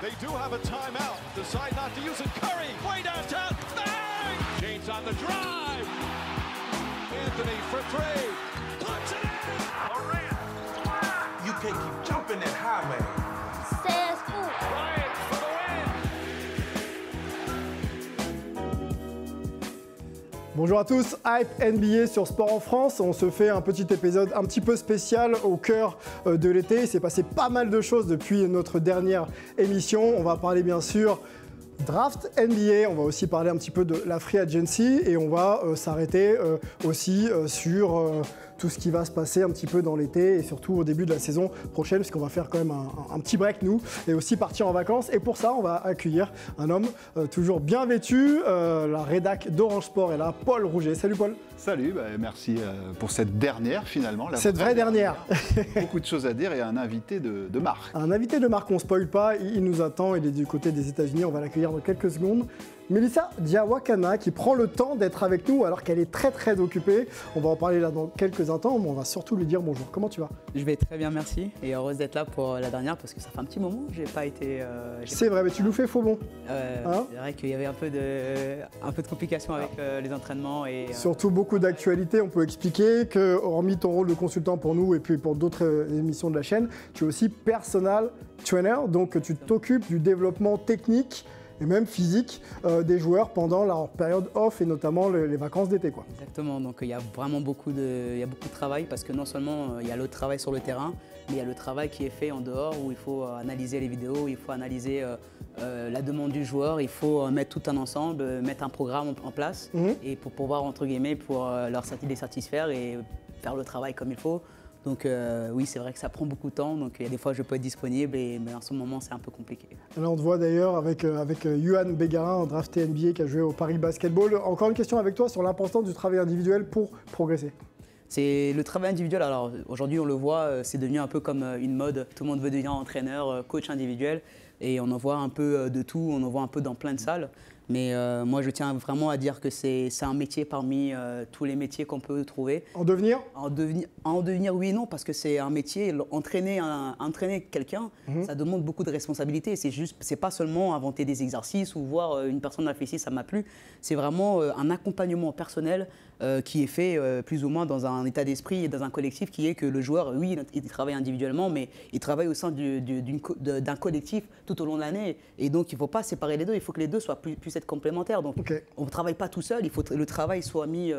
They do have a timeout. Decide not to use it. Curry, way downtown. Bang! James on the drive. Anthony for three. Puts it in. Durant. You can't keep jumping that highway. Says who? Bryant for the win. Bonjour à tous, Hype NBA sur Sport en France. On se fait un petit épisode un petit peu spécial au cœur de l'été. Il s'est passé pas mal de choses depuis notre dernière émission. On va parler bien sûr draft NBA, on va aussi parler un petit peu de la free agency et on va s'arrêter aussi sur tout ce qui va se passer un petit peu dans l'été et surtout au début de la saison prochaine, puisqu'on va faire quand même un petit break nous et aussi partir en vacances. Et pour ça, on va accueillir un homme toujours bien vêtu, la rédac d'Orange Sport est là, Paul Rouget. Salut Paul. Salut, merci pour cette dernière finalement. Cette vraie dernière. Beaucoup de choses à dire et un invité de marque. Un invité de marque, on ne spoil pas, il nous attend, il est du côté des États-Unis, on va l'accueillir dans quelques secondes. Melissa Diawakana qui prend le temps d'être avec nous alors qu'elle est très très occupée. On va en parler là dans quelques instants, mais on va surtout lui dire bonjour. Comment tu vas ? Je vais très bien, merci. Et heureuse d'être là pour la dernière parce que ça fait un petit moment que j'ai pas été... C'est vrai, mais tu nous fais faux bon. C'est vrai qu'il y avait un peu de complications avec les entraînements. Et, surtout beaucoup d'actualités. On peut expliquer que, hormis ton rôle de consultant pour nous et puis pour d'autres émissions de la chaîne, tu es aussi personal trainer, donc tu t'occupes du développement technique et même physique des joueurs pendant leur période off et notamment les vacances d'été, quoi. Exactement, donc il y a vraiment beaucoup de travail parce que non seulement il y a le travail sur le terrain, mais il y a le travail qui est fait en dehors où il faut analyser les vidéos, il faut analyser la demande du joueur, il faut mettre tout un ensemble, mettre un programme en place et pour pouvoir, entre guillemets, pour les satisfaire et faire le travail comme il faut. Donc oui, c'est vrai que ça prend beaucoup de temps, donc il y a des fois je peux être disponible, mais en ce moment c'est un peu compliqué. Là on te voit d'ailleurs avec Yohan Bégarin, un drafté NBA qui a joué au Paris Basketball. Encore une question avec toi sur l'importance du travail individuel pour progresser. C'est le travail individuel, alors aujourd'hui on le voit, c'est devenu un peu comme une mode, tout le monde veut devenir entraîneur, coach individuel, et on en voit un peu de tout, on en voit un peu dans plein de salles. Mais moi, je tiens vraiment à dire que c'est un métier parmi tous les métiers qu'on peut trouver. En devenir ? En devenir, oui et non, parce que c'est un métier. Entraîner quelqu'un, ça demande beaucoup de responsabilités. C'est pas seulement inventer des exercices ou voir une personne a fait ci, ça m'a plu. C'est vraiment un accompagnement personnel qui est fait plus ou moins dans un état d'esprit et dans un collectif qui est que le joueur, oui, il travaille individuellement, mais il travaille au sein d'un collectif tout au long de l'année. Et donc, il ne faut pas séparer les deux. Il faut que les deux puissent être complémentaires. Donc, on ne travaille pas tout seul. Il faut que le travail soit mis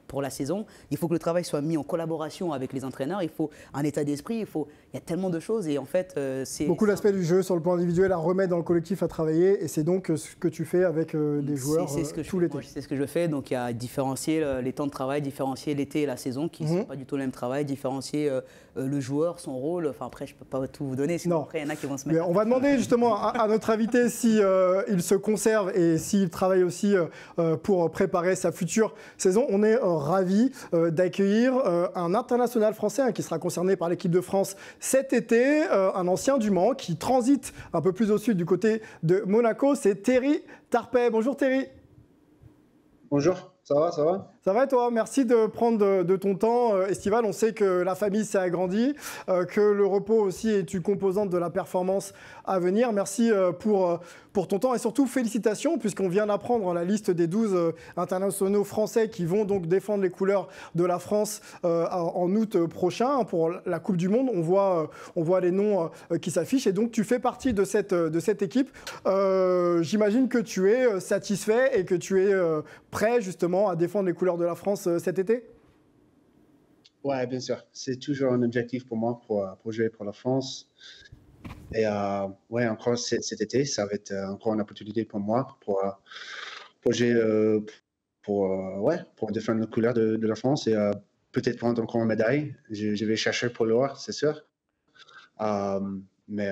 pour la saison. Il faut que le travail soit mis en collaboration avec les entraîneurs. Il faut un état d'esprit. Il y a tellement de choses. Et en fait, c'est beaucoup l'aspect du jeu sur le plan individuel à remettre dans le collectif, à travailler. Et c'est donc ce que tu fais avec des joueurs tout l'été. C'est ce que je fais. Donc, il y a différencier les temps de travail, différencier l'été et la saison qui ne sont pas du tout le même travail, différencier le joueur, son rôle. Enfin, après, je ne peux pas tout vous donner. Sinon, après, il y en a qui vont se mettre. Mais on va demander justement à notre invité si il se conserve et s'il travaille aussi pour préparer sa future saison. On est ravis d'accueillir un international français qui sera concerné par l'équipe de France cet été, un ancien du Mans qui transite un peu plus au sud du côté de Monaco. C'est Terry Tarpey. Bonjour Terry. Bonjour. Ça va, ça va ? Ça va et toi ? Merci de prendre de ton temps estival. On sait que la famille s'est agrandie, que le repos aussi est une composante de la performance à venir. Merci pour ton temps et surtout félicitations puisqu'on vient d'apprendre la liste des 12 internationaux français qui vont donc défendre les couleurs de la France en août prochain pour la Coupe du Monde. On voit les noms qui s'affichent et donc tu fais partie de cette équipe. J'imagine que tu es satisfait et que tu es prêt justement à défendre les couleurs de la France cet été ? Ouais, bien sûr. C'est toujours un objectif pour moi pour jouer pour la France. Et ouais, encore cet été, ça va être encore une opportunité pour moi pour jouer, pour défendre les couleurs de la France et peut-être prendre encore une médaille. Je vais chercher pour l'or, c'est sûr. Mais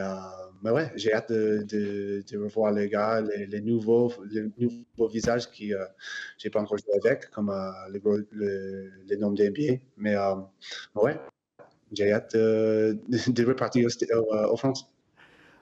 ouais, j'ai hâte de revoir les gars, les nouveaux visages qui j'ai pas encore joué avec, comme les noms de NBA. Mais ouais, j'ai hâte de repartir aux France.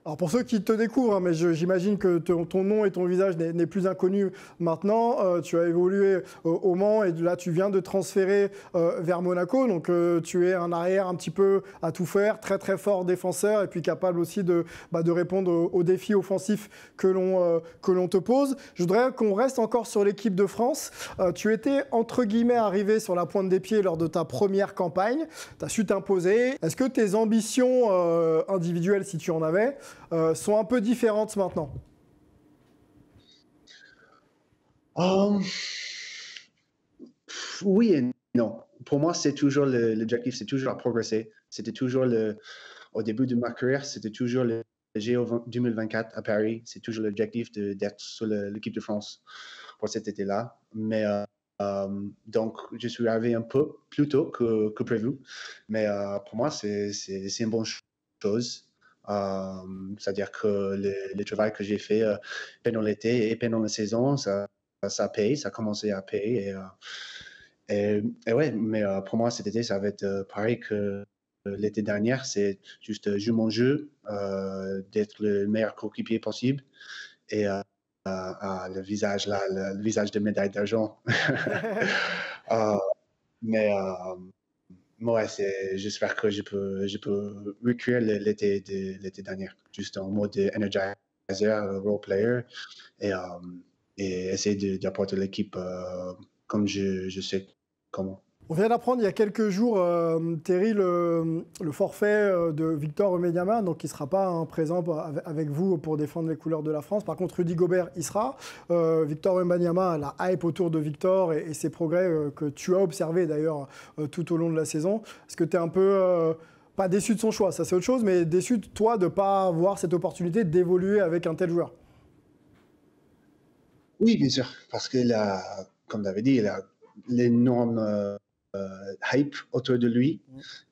Alors pour ceux qui te découvrent, hein, mais j'imagine que ton nom et ton visage n'est plus inconnu maintenant. Tu as évolué au Mans et là tu viens de transférer vers Monaco. Donc tu es un arrière un petit peu à tout faire, très très fort défenseur et puis capable aussi de répondre aux défis offensifs que l'on te pose. Je voudrais qu'on reste encore sur l'équipe de France. Tu étais entre guillemets arrivé sur la pointe des pieds lors de ta première campagne. Tu as su t'imposer. Est-ce que tes ambitions individuelles, si tu en avais, sont un peu différentes maintenant? Oui et non. Pour moi, c'est toujours l'objectif, c'est toujours à progresser. C'était toujours au début de ma carrière, c'était toujours le JO 2024 à Paris. C'est toujours l'objectif d'être sur l'équipe de France pour cet été-là. Mais donc, je suis arrivé un peu plus tôt que prévu. Mais pour moi, c'est une bonne chose. C'est-à-dire que le travail que j'ai fait pendant l'été et pendant la saison, ça paye, ça a commencé à payer. Et ouais, mais pour moi, cet été, ça va être pareil que l'été dernier. C'est juste jouer mon jeu, d'être le meilleur coéquipier possible. Et le visage là, le visage de médaille d'argent. Mais ouais, j'espère que je peux recréer l'été dernier, juste en mode energizer, role player, et essayer d'apporter l'équipe comme je sais comment. On vient d'apprendre il y a quelques jours, Terry, le forfait de Victor Wembanyama, donc il ne sera pas présent avec vous pour défendre les couleurs de la France. Par contre, Rudy Gobert y sera. Victor Wembanyama, la hype autour de Victor et ses progrès que tu as observés d'ailleurs tout au long de la saison. Est-ce que tu es un peu, pas déçu de son choix, ça c'est autre chose, mais déçu de toi de ne pas avoir cette opportunité d'évoluer avec un tel joueur? Oui, bien sûr, parce que comme tu avais dit, il a l'énorme hype autour de lui.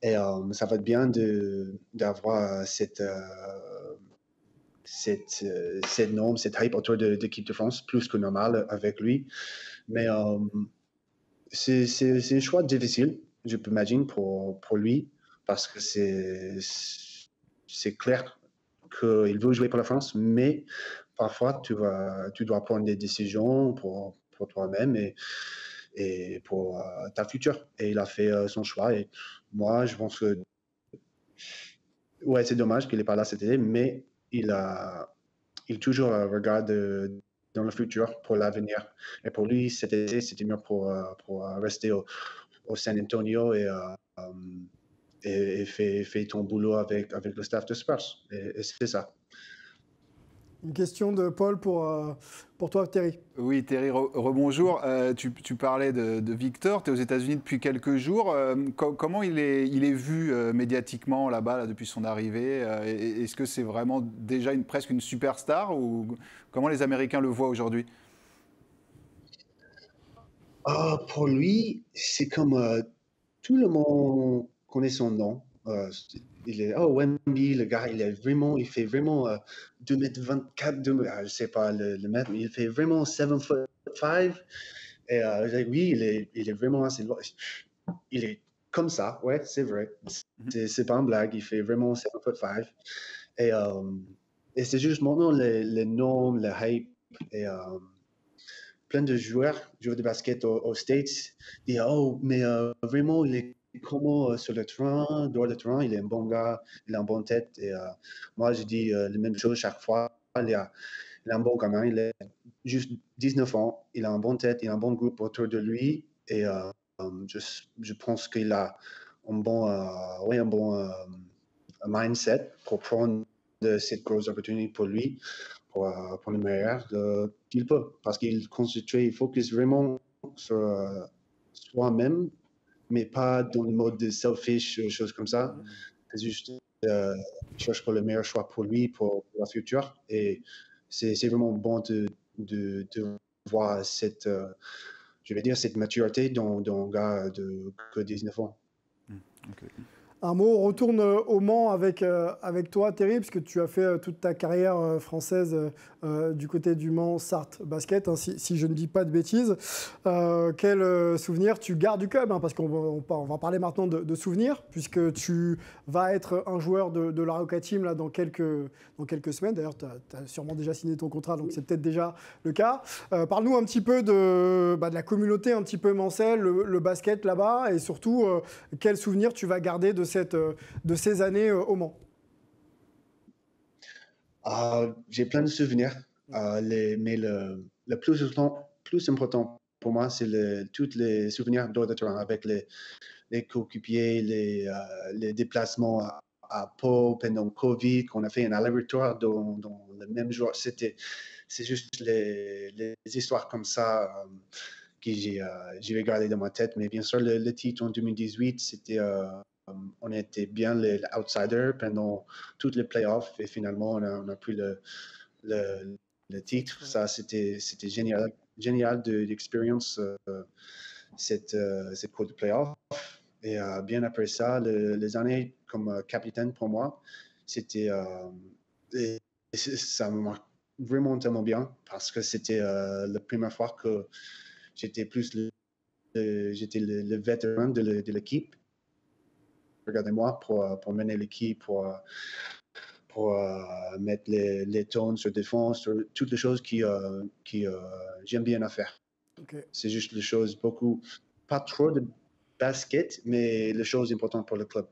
Et ça va être bien d'avoir cette norme, cette hype autour de l'équipe de France, plus que normal avec lui. Mais c'est un choix difficile, je peux imaginer, pour lui, parce que c'est clair qu'il veut jouer pour la France, mais parfois tu dois prendre des décisions pour toi-même et pour ta future. Et il a fait son choix. Et moi, je pense que ouais, c'est dommage qu'il n'est pas là cet été, mais il toujours regarde dans le futur pour l'avenir. Et pour lui, cet été, c'était mieux pour rester au San Antonio et fait ton boulot avec le staff de Spurs. Et c'est ça. Une question de Paul pour toi, Terry. Oui, Terry, rebonjour. Tu parlais de Victor, tu es aux États-Unis depuis quelques jours. Comment il est vu médiatiquement là-bas depuis son arrivée? Est-ce que c'est vraiment déjà presque une superstar ou comment les Américains le voient aujourd'hui? Pour lui, c'est comme tout le monde connaît son nom. Il est Wemby, le gars, il fait vraiment 2m24, je sais pas le mètre, mais il fait vraiment 7'5". Et oui, il est vraiment assez loin. Il est comme ça, ouais, c'est vrai. C'est pas une blague, il fait vraiment 7'5". Et c'est juste maintenant le nom, le hype et plein de joueurs de basket aux States disent mais vraiment il est comment sur le terrain, dehors le terrain, il est un bon gars, il a une bonne tête. Et moi je dis la même chose chaque fois. Il a un bon gamin, il a juste 19 ans, il a une bonne tête, il a un bon groupe autour de lui et je pense qu'il a un bon mindset pour prendre cette grosse opportunité pour lui. Pour le meilleur qu'il peut. Parce qu'il focus vraiment sur soi-même, mais pas dans le mode de selfish, choses comme ça. C'est juste il cherche pour le meilleur choix pour lui, pour la future. Et c'est vraiment bon de voir cette, je vais dire, cette maturité dans un gars que 19 ans. Okay. Un mot, on retourne au Mans avec toi, Terry, puisque tu as fait toute ta carrière française du côté du Mans Sarthe Basket, hein, si je ne dis pas de bêtises. Quel souvenir tu gardes du club, hein, parce qu'on va parler maintenant de souvenirs, puisque tu vas être un joueur de la Roca Team là, dans quelques semaines. D'ailleurs, tu as sûrement déjà signé ton contrat, donc c'est peut-être déjà le cas. Parle-nous un petit peu de la communauté un petit peu mancelle, le basket là-bas, et surtout, quels souvenirs tu vas garder de ces années au Mans? J'ai plein de souvenirs, mais le plus important pour moi, c'est tous les souvenirs d'hors de terrain avec les coéquipiers, les déplacements à Pau pendant le Covid, qu'on a fait un aller-retour dans le même jour. C'est juste les histoires comme ça que j'ai regardé dans ma tête. Mais bien sûr, le titre en 2018, on était bien les outsiders pendant toutes les playoffs et finalement on a pris le titre. Ça, c'était génial d'expérience cette course de playoff. Et bien après ça, les années comme capitaine pour moi, ça me marque vraiment tellement bien parce que c'était la première fois que j'étais le vétéran de l'équipe. Regardez-moi pour mener l'équipe, pour mettre les tons sur défense, sur toutes les choses qui j'aime bien à faire. Okay. C'est juste les choses pas trop de basket, mais les choses importantes pour le club.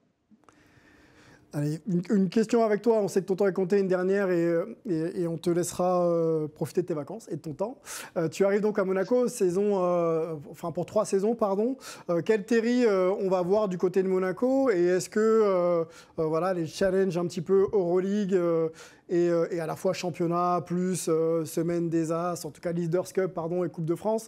Allez, une question avec toi. On sait que ton temps est compté, une dernière, et on te laissera profiter de tes vacances et de ton temps. Tu arrives donc à Monaco, pour 3 saisons, pardon. Quel Terry on va voir du côté de Monaco, et est-ce que les challenges un petit peu Euroleague et à la fois championnat plus semaine des As, en tout cas Leaders Cup et Coupe de France,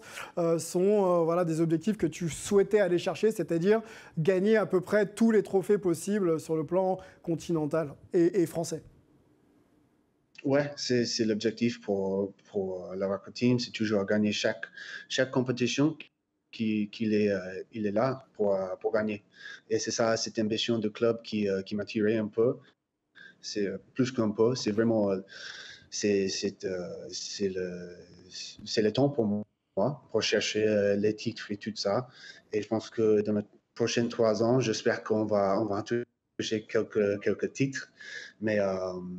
sont des objectifs que tu souhaitais aller chercher, c'est-à-dire gagner à peu près tous les trophées possibles sur le plan continental et français? Ouais, c'est l'objectif pour la Roca Team, c'est toujours gagner chaque compétition qu'il est là pour gagner. Et c'est ça, cette ambition de club qui m'a tiré un peu. C'est plus qu'un peu, c'est vraiment c'est le temps pour moi pour chercher les titres et tout ça. Et je pense que dans les prochains 3 ans, j'espère qu'on va toucher quelques titres, mais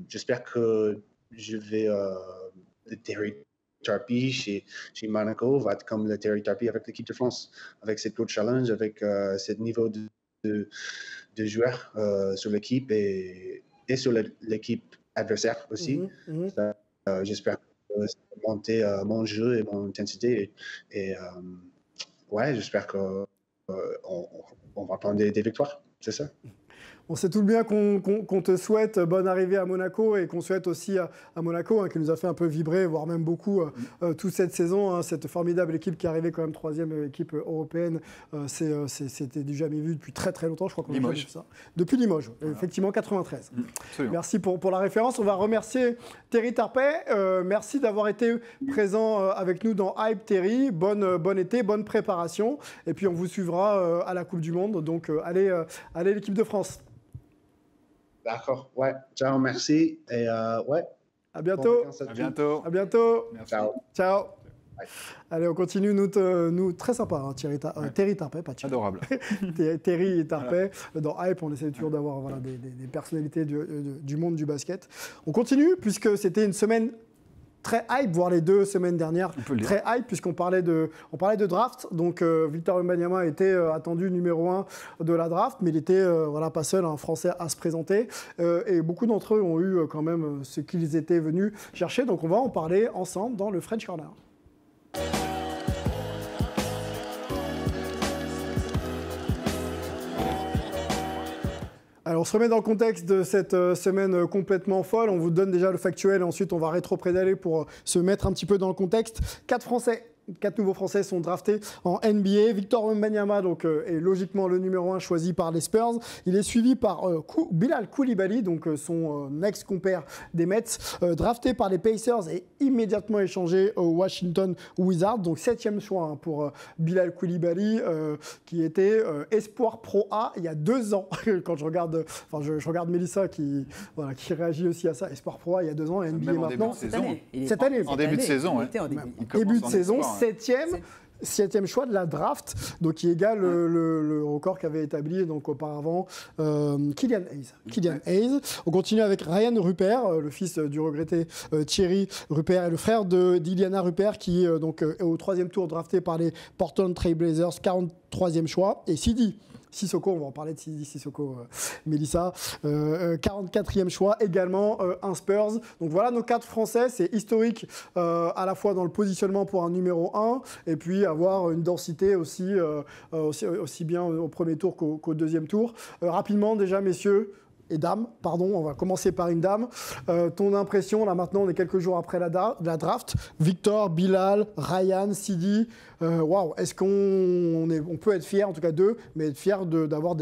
j'espère que je vais le Terry Tarpey chez Monaco va être comme le Terry Tarpey avec l'équipe de France, avec cette gros challenge, avec ce niveau de joueurs sur l'équipe et sur l'équipe adversaire aussi. J'espère monter mon jeu et mon intensité. Et j'espère qu'on va prendre des victoires. C'est ça. On sait tout bien qu'on te souhaite bonne arrivée à Monaco et qu'on souhaite aussi à Monaco, qui nous a fait un peu vibrer, voire même beaucoup, toute cette saison. Cette formidable équipe qui est arrivée quand même 3e équipe européenne. C'était du jamais vu depuis très très longtemps. Je crois qu'on a vu ça. Depuis Limoges, effectivement, 93. Merci pour la référence. On va remercier Terry Tarpey. Merci d'avoir été présent avec nous dans Hype, Terry. Bon été, bonne préparation. Et puis on vous suivra à la Coupe du Monde. Donc allez l'équipe de France. D'accord, ouais. Ciao, merci. Et ouais. À bientôt. À bientôt. À bientôt. Merci. Ciao. Ciao. Ouais. Allez, on continue. Nous très sympa, hein, Terry Tarpey, pas Thierry. Adorable. Terry Tarpey. Dans Hype, on essaie toujours d'avoir des personnalités du monde du basket. On continue, puisque c'était une semaine très hype, voire les 2 semaines dernières, très hype, puisqu'on parlait de draft. Donc, Victor Wembanyama était attendu numéro 1 de la draft, mais il était pas seul, un Français à se présenter. Et beaucoup d'entre eux ont eu quand même ce qu'ils étaient venus chercher. Donc, on va en parler ensemble dans le French Corner. Alors, on se remet dans le contexte de cette semaine complètement folle. On vous donne déjà le factuel, ensuite on va rétro-pédaler pour se mettre un petit peu dans le contexte. 4 Français 4 nouveaux Français sont draftés en NBA. Victor Wembanyama donc, est logiquement le numéro 1 choisi par les Spurs. Il est suivi par Bilal Coulibaly, donc son ex-compère des Mets, drafté par les Pacers et immédiatement échangé au Washington Wizards. Donc 7e choix pour Bilal Coulibaly, qui était espoir Pro A il y a 2 ans. Quand je regarde, je regarde Mélissa qui réagit aussi à ça. Espoir Pro A il y a 2 ans, NBA maintenant. Cette année. En début de saison, ouais. Début de saison, 7e choix de la draft, donc qui égale le record qu'avait établi donc auparavant Killian Hayes. On continue avec Ryan Rupert, le fils du regretté Thierry Rupert et le frère d'Iliana Rupert, qui donc est au 3e tour drafté par les Portland Trail Blazers, 43e choix, et Sidi Sissoko, on va en parler de Sidi Sissoko, Mélissa, 44e choix, également un Spurs. Donc voilà nos 4 Français, c'est historique à la fois dans le positionnement pour un numéro 1 et puis avoir une densité aussi bien au premier tour qu'au deuxième tour. Rapidement déjà, messieurs, et dames, pardon, on va commencer par une dame. Ton impression, là maintenant, on est quelques jours après la draft. Victor, Bilal, Ryan, Sidi, waouh, est-ce qu'on peut être fier, en tout cas d'eux, mais être fier d'avoir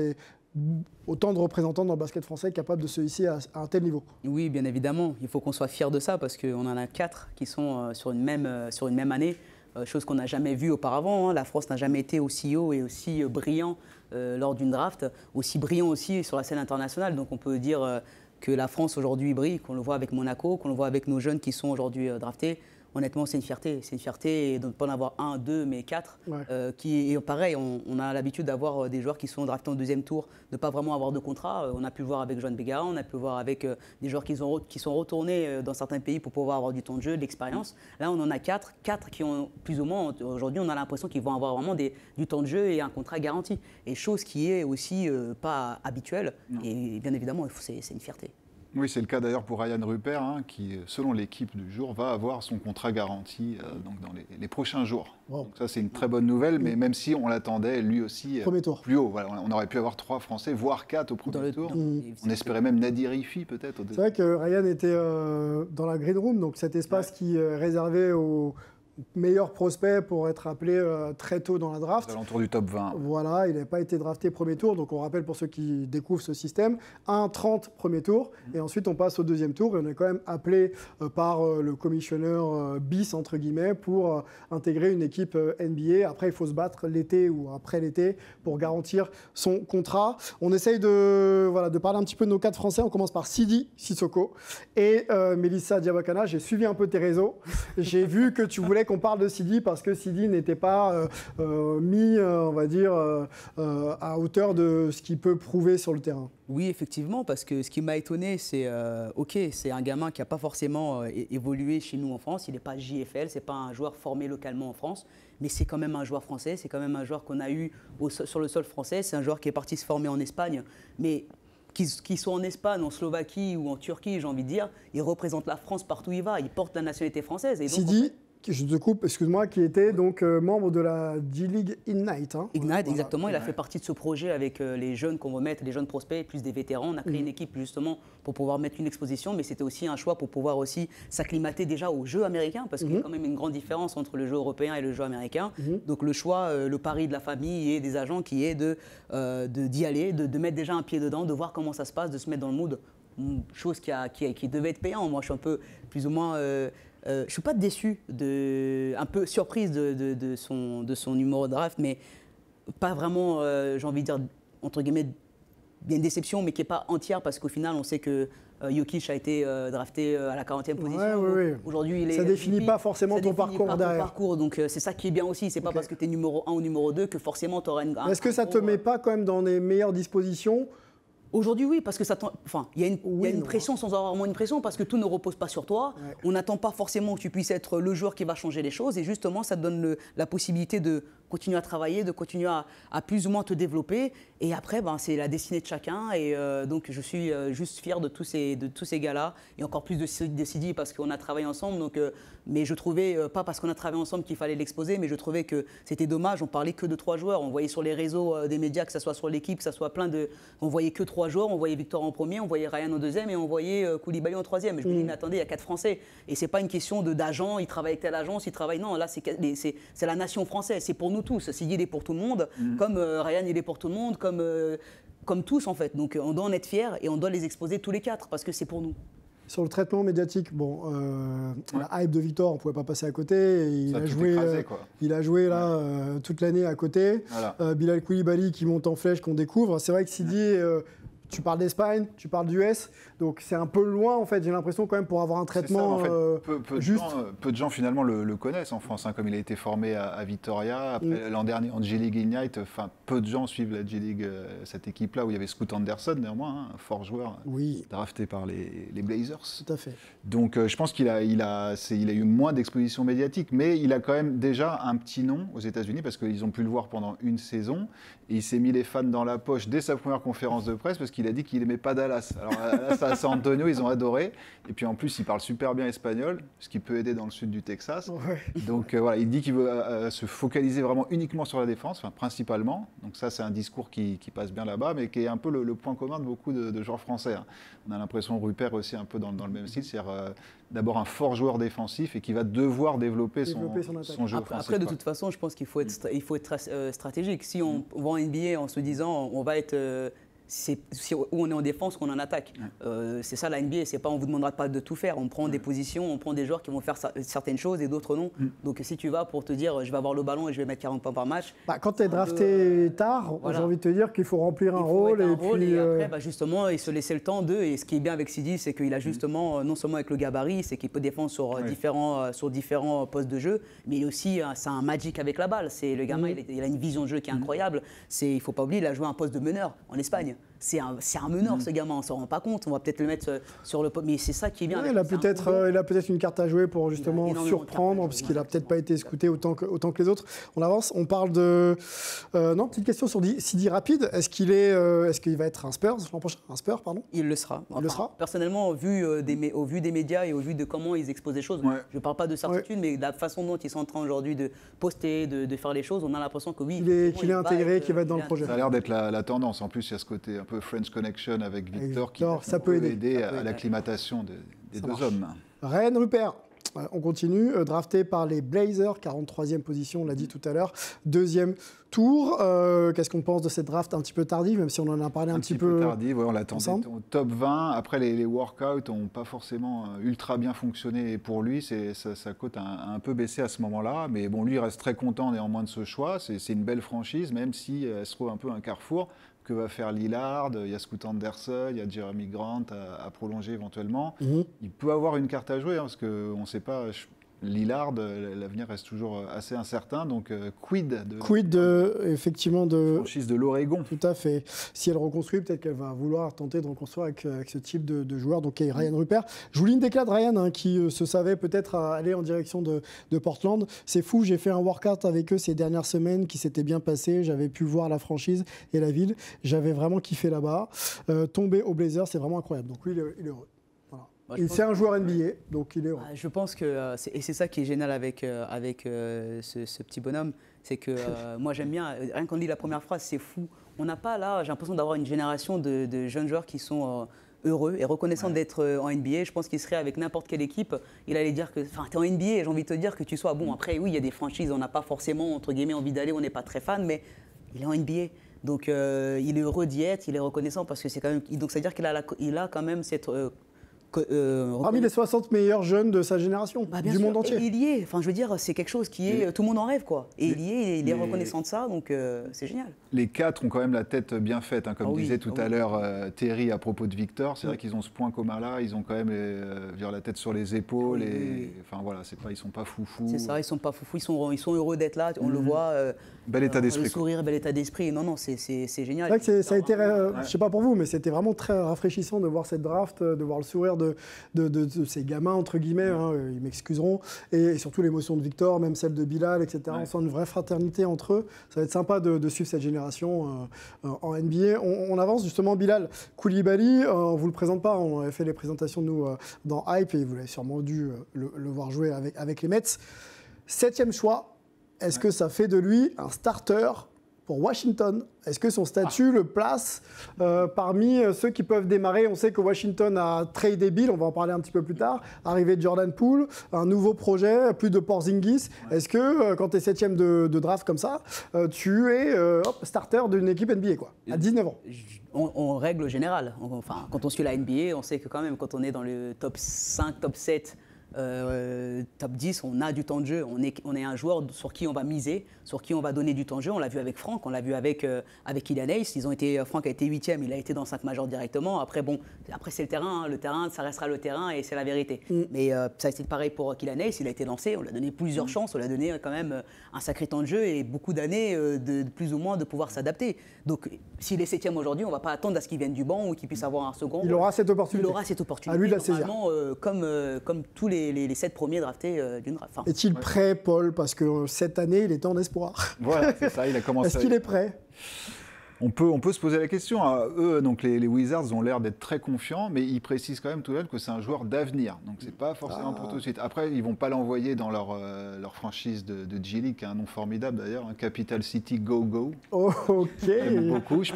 autant de représentants dans le basket français capables de se hisser à un tel niveau? Oui, bien évidemment, il faut qu'on soit fier de ça parce qu'on en a 4 qui sont sur une même année. Chose qu'on n'a jamais vue auparavant. La France n'a jamais été aussi haut et aussi brillant lors d'une draft, aussi brillant aussi sur la scène internationale. Donc on peut dire que la France aujourd'hui brille, qu'on le voit avec Monaco, qu'on le voit avec nos jeunes qui sont aujourd'hui draftés. Honnêtement, c'est une fierté. C'est une fierté de ne pas en avoir 1, 2, mais 4. Et pareil, on a l'habitude d'avoir des joueurs qui sont draftés en 2e tour, de ne pas vraiment avoir de contrat. On a pu le voir avec Joan Bégarin, on a pu le voir avec des joueurs qui sont retournés dans certains pays pour pouvoir avoir du temps de jeu, de l'expérience. Là, on en a 4 qui ont plus ou moins, aujourd'hui, on a l'impression qu'ils vont avoir vraiment du temps de jeu et un contrat garanti. Et chose qui est aussi pas habituelle. Et bien évidemment, c'est une fierté. Oui, c'est le cas d'ailleurs pour Ryan Rupert, qui, selon l'équipe du jour, va avoir son contrat garanti donc dans les prochains jours. Wow. Donc ça, c'est une très bonne nouvelle, mais même si on l'attendait, lui aussi, plus haut. Voilà, on aurait pu avoir 3 Français, voire 4 au premier tour. On espérait même Nadir Rifi, peut-être. C'est vrai que Ryan était dans la green room, donc cet espace qui est réservé aux meilleur prospect pour être appelé très tôt dans la draft. À l'entour du top 20. Voilà, il n'a pas été drafté premier tour, donc on rappelle pour ceux qui découvrent ce système, 1-30 premier tour, et ensuite on passe au 2e tour, et on est quand même appelé par le commissionneur bis, entre guillemets, pour intégrer une équipe NBA. Après, il faut se battre l'été ou après l'été pour garantir son contrat. On essaye de parler un petit peu de nos 4 Français. On commence par Sidi Sissoko et Mélissa Diabakana. J'ai suivi un peu tes réseaux. J'ai vu que tu voulais qu'on parle de Sidi parce que Sidi n'était pas mis, on va dire, à hauteur de ce qu'il peut prouver sur le terrain. Oui, effectivement, parce que ce qui m'a étonné, c'est c'est un gamin qui n'a pas forcément évolué chez nous en France. Il n'est pas JFL, c'est pas un joueur formé localement en France, mais c'est quand même un joueur français. C'est quand même un joueur qu'on a eu sur le sol français. C'est un joueur qui est parti se former en Espagne, mais qu'il soit en Espagne, en Slovaquie ou en Turquie, j'ai envie de dire, il représente la France partout où il va. Il porte la nationalité française. Et donc, Sidi, je te coupe, excuse-moi, qui était donc membre de la G-League Ignite. Ignite, exactement. Il a fait partie de ce projet avec les jeunes qu'on veut mettre, les jeunes prospects, plus des vétérans. On a créé une équipe justement pour pouvoir mettre une exposition, mais c'était aussi un choix pour pouvoir aussi s'acclimater déjà au jeu américain, parce qu'il y a quand même une grande différence entre le jeu européen et le jeu américain. Donc le choix, le pari de la famille et des agents qui est d'y aller, de mettre déjà un pied dedans, de voir comment ça se passe, de se mettre dans le mood. Chose qui devait être payant. Moi, je suis un peu plus ou moins... je ne suis pas déçu, un peu surprise de son numéro de draft, mais pas vraiment, j'ai envie de dire, entre guillemets, il y a une déception, mais qui n'est pas entière, parce qu'au final, on sait que Jokic a été drafté à la 40e position. Oui. Aujourd'hui, ça ne définit pas forcément ton parcours derrière. Donc c'est ça qui est bien aussi. Ce n'est pas parce que tu es numéro 1 ou numéro 2 que forcément tu auras une... Est-ce que ça ne te met pas quand même dans les meilleures dispositions ? Aujourd'hui, oui, parce que il y a une pression sans avoir moins une pression, parce que tout ne repose pas sur toi. On n'attend pas forcément que tu puisses être le joueur qui va changer les choses, et justement, ça te donne la possibilité de continuer à travailler, de continuer à plus ou moins te développer. Et après, c'est la destinée de chacun. Et donc, je suis juste fier de tous ces gars-là. Et encore plus de Sidi parce qu'on a travaillé ensemble. Donc, mais je trouvais, pas parce qu'on a travaillé ensemble qu'il fallait l'exposer, mais je trouvais que c'était dommage. On parlait que de 3 joueurs. On voyait sur les réseaux des médias, que ce soit sur l'équipe, que ce soit plein de... On voyait que 3 joueurs. On voyait Victor en premier, on voyait Ryan en deuxième et on voyait Koulibaly en troisième. Et je me dis, mais attendez, il y a 4 Français. Et c'est pas une question d'agent, il travaille avec telle agence, il travaille... Non, là, c'est la nation française. C'est pour nous tous. Sidi, il est pour tout le monde. Comme Ryan, il est pour tout le monde. Comme tous, en fait. Donc, on doit en être fiers et on doit les exposer tous les 4 parce que c'est pour nous. Sur le traitement médiatique, la hype de Victor, on ne pouvait pas passer à côté. Il a joué là toute l'année à côté. Voilà. Bilal Koulibaly qui monte en flèche, qu'on découvre. C'est vrai que Sidi, tu parles d'Espagne, tu parles d'US, donc c'est un peu loin en fait. J'ai l'impression quand même pour avoir un traitement juste. Peu de gens finalement le connaissent en France, comme il a été formé à Vitoria. Après, l'an dernier en G-League Ignite, peu de gens suivent la G-League, cette équipe-là où il y avait Scoot Anderson néanmoins, un fort joueur drafté par les Blazers. Tout à fait. Donc je pense qu'il a eu moins d'exposition médiatique, mais il a quand même déjà un petit nom aux États-Unis parce qu'ils ont pu le voir pendant une saison. Et il s'est mis les fans dans la poche dès sa première conférence de presse parce qu'il a dit qu'il n'aimait pas Dallas. Alors là, à San Antonio, ils ont adoré. Et puis en plus, il parle super bien espagnol, ce qui peut aider dans le sud du Texas. Ouais. Donc voilà, il dit qu'il veut se focaliser vraiment uniquement sur la défense, principalement. Donc ça, c'est un discours qui passe bien là-bas, mais qui est un peu le point commun de beaucoup de joueurs français. On a l'impression, Rupert aussi un peu dans le même style, c'est-à-dire d'abord un fort joueur défensif et qui va devoir développer son jeu offensif. Après, de toute façon, je pense qu'il faut être stratégique. Si on va en NBA en se disant on va être... où on est en défense, qu'on en attaque. C'est ça la NBA, c'est pas on vous demandera pas de tout faire. On prend des positions, on prend des joueurs qui vont faire certaines choses et d'autres non. Donc si tu vas pour te dire je vais avoir le ballon et je vais mettre 40 points par match. Quand tu es drafté tard, j'ai envie de te dire qu'il faut remplir un rôle. Et après, justement, il se laisser le temps d'eux. Et ce qui est bien avec Sidi, c'est qu'il a justement, non seulement avec le gabarit, c'est qu'il peut défendre sur différents postes de jeu, mais aussi c'est un magic avec la balle. Le gamin, il a une vision de jeu qui est incroyable. Il faut pas oublier, il a joué un poste de meneur en Espagne. C'est un meneur, ce gamin, on ne s'en rend pas compte. On va peut-être le mettre sur le... Mais c'est ça qui est bien. Il a peut-être une carte à jouer pour justement surprendre, parce qu'il n'a peut-être pas été scouté autant que les autres. On avance, on parle de... petite question sur Sidi rapide. Est-ce qu'il va être un Spurs l'an prochain? Un Spurs, pardon? Il le sera. Il le sera. Personnellement, au vu des médias et au vu de comment ils exposent les choses, je ne parle pas de certitude, mais de la façon dont ils sont en train aujourd'hui de poster, de faire les choses, on a l'impression que oui. Qu'il est intégré, qu'il va être dans le projet. Ça a l'air d'être la tendance. En plus, il y a ce côté un peu French Connection avec Victor qui peut aider à l'acclimatation des deux hommes. Ryan Rupert, on continue, drafté par les Blazers, 43e position, on l'a dit tout à l'heure, 2e tour. Qu'est-ce qu'on pense de cette draft un petit peu tardive, même si on en a parlé un petit peu tardive, on l'attendait au top 20. Après, les workouts n'ont pas forcément ultra bien fonctionné pour lui. Sa cote a un peu baissé à ce moment-là. Mais bon, lui, il reste très content néanmoins de ce choix. C'est une belle franchise, même si elle se trouve un peu un carrefour. Que va faire Lillard, il y a Scoot Anderson, il y a Jeremy Grant à prolonger éventuellement. Il peut avoir une carte à jouer, parce qu'on ne sait pas... Lillard, l'avenir reste toujours assez incertain, donc quid de franchise de l'Oregon. Tout à fait. Si elle reconstruit, peut-être qu'elle va vouloir tenter de reconstruire avec ce type de joueur. Donc Ryan Rupert. Je vous lis une déclat de Ryan qui se savait peut-être aller en direction de Portland. C'est fou, j'ai fait un workout avec eux ces dernières semaines qui s'était bien passé. J'avais pu voir la franchise et la ville. J'avais vraiment kiffé là-bas. Tomber au Blazers, c'est vraiment incroyable. Donc lui, il est heureux. C'est un joueur NBA, donc il est heureux. Je pense que, et c'est ça qui est génial avec ce petit bonhomme, c'est que moi j'aime bien, rien qu'on dit la première phrase, c'est fou. On n'a pas là, j'ai l'impression d'avoir une génération de jeunes joueurs qui sont heureux et reconnaissants d'être en NBA. Je pense qu'il serait avec n'importe quelle équipe, il allait dire que, enfin, tu es en NBA, j'ai envie de te dire que tu sois bon. Après, oui, il y a des franchises, on n'a pas forcément, entre guillemets, envie d'aller, on n'est pas très fan, mais il est en NBA. Donc il est heureux d'y être, il est reconnaissant parce que c'est quand même. Donc c'est-à-dire qu'il a quand même cette. Parmi les 60 meilleurs jeunes de sa génération, du monde entier. Et il y est, enfin je veux dire, c'est quelque chose qui est, tout le monde en rêve quoi. Et il est reconnaissant de ça, donc c'est génial. Les 4 ont quand même la tête bien faite, comme disait tout à l'heure Terry à propos de Victor. C'est vrai qu'ils ont ce point commun-là, ils ont quand même la tête sur les épaules. Enfin voilà, ils sont pas foufous. C'est ça, ils sont pas foufous, ils sont heureux d'être là, on le voit. Bel état d'esprit. Le sourire, bel état d'esprit. Non, c'est génial. C'est vrai que ça a été, je sais pas pour vous, mais c'était vraiment très rafraîchissant de voir cette draft, de voir le sourire de ces gamins, entre guillemets, hein, ils m'excuseront, et surtout l'émotion de Victor, même celle de Bilal, etc. On sent une vraie fraternité entre eux. Ça va être sympa de suivre cette génération en NBA. On avance justement, Bilal Coulibaly, on ne vous le présente pas, on avait fait les présentations, nous, dans Hype, et vous l'avez sûrement dû le voir jouer avec les Mets. 7e choix, est-ce que ça fait de lui un starter pour Washington? Est-ce que son statut le place parmi ceux qui peuvent démarrer? On sait que Washington a tradé Bill, on va en parler un petit peu plus tard, arrivée de Jordan Poole, un nouveau projet, plus de Porzingis. Est-ce que quand tu es 7e de draft comme ça, tu es starter d'une équipe NBA quoi, à 19 ans? En règle générale, enfin, quand on suit la NBA, on sait que quand même quand on est dans le top 5, top 7, top 10, on a du temps de jeu, on est un joueur sur qui on va miser, sur qui on va donner du temps de jeu. On l'a vu avec Franck, on l'a vu avec Kylian Hayes. Franck a été 8e, il a été dans 5 majors directement. Après, c'est le terrain, hein. Le terrain, ça restera le terrain et c'est la vérité. Mais ça a été pareil pour Kylian Hayes, il a été lancé, on lui a donné plusieurs chances, on lui a donné quand même un sacré temps de jeu et beaucoup d'années de plus ou moins de pouvoir s'adapter. Donc, s'il est 7e aujourd'hui, on ne va pas attendre à ce qu'il vienne du banc ou qu'il puisse avoir un second. Il aura cette opportunité. Il aura cette opportunité. À lui de la saisir. Comme tous les 7 premiers draftés d'une draft. Enfin, est-il prêt, Paul? Parce que cette année, il était en espoir. Voilà, c'est ça, il a commencé. Est-ce qu'il est prêt? On peut se poser la question. Eux, donc les Wizards ont l'air d'être très confiants, mais ils précisent quand même tout de même que c'est un joueur d'avenir. Donc c'est pas forcément pour tout de suite. Après, ils vont pas l'envoyer dans leur franchise de G-League, qui a un nom formidable d'ailleurs, Capital City Go Go. Oh, ok. J'aime beaucoup. Je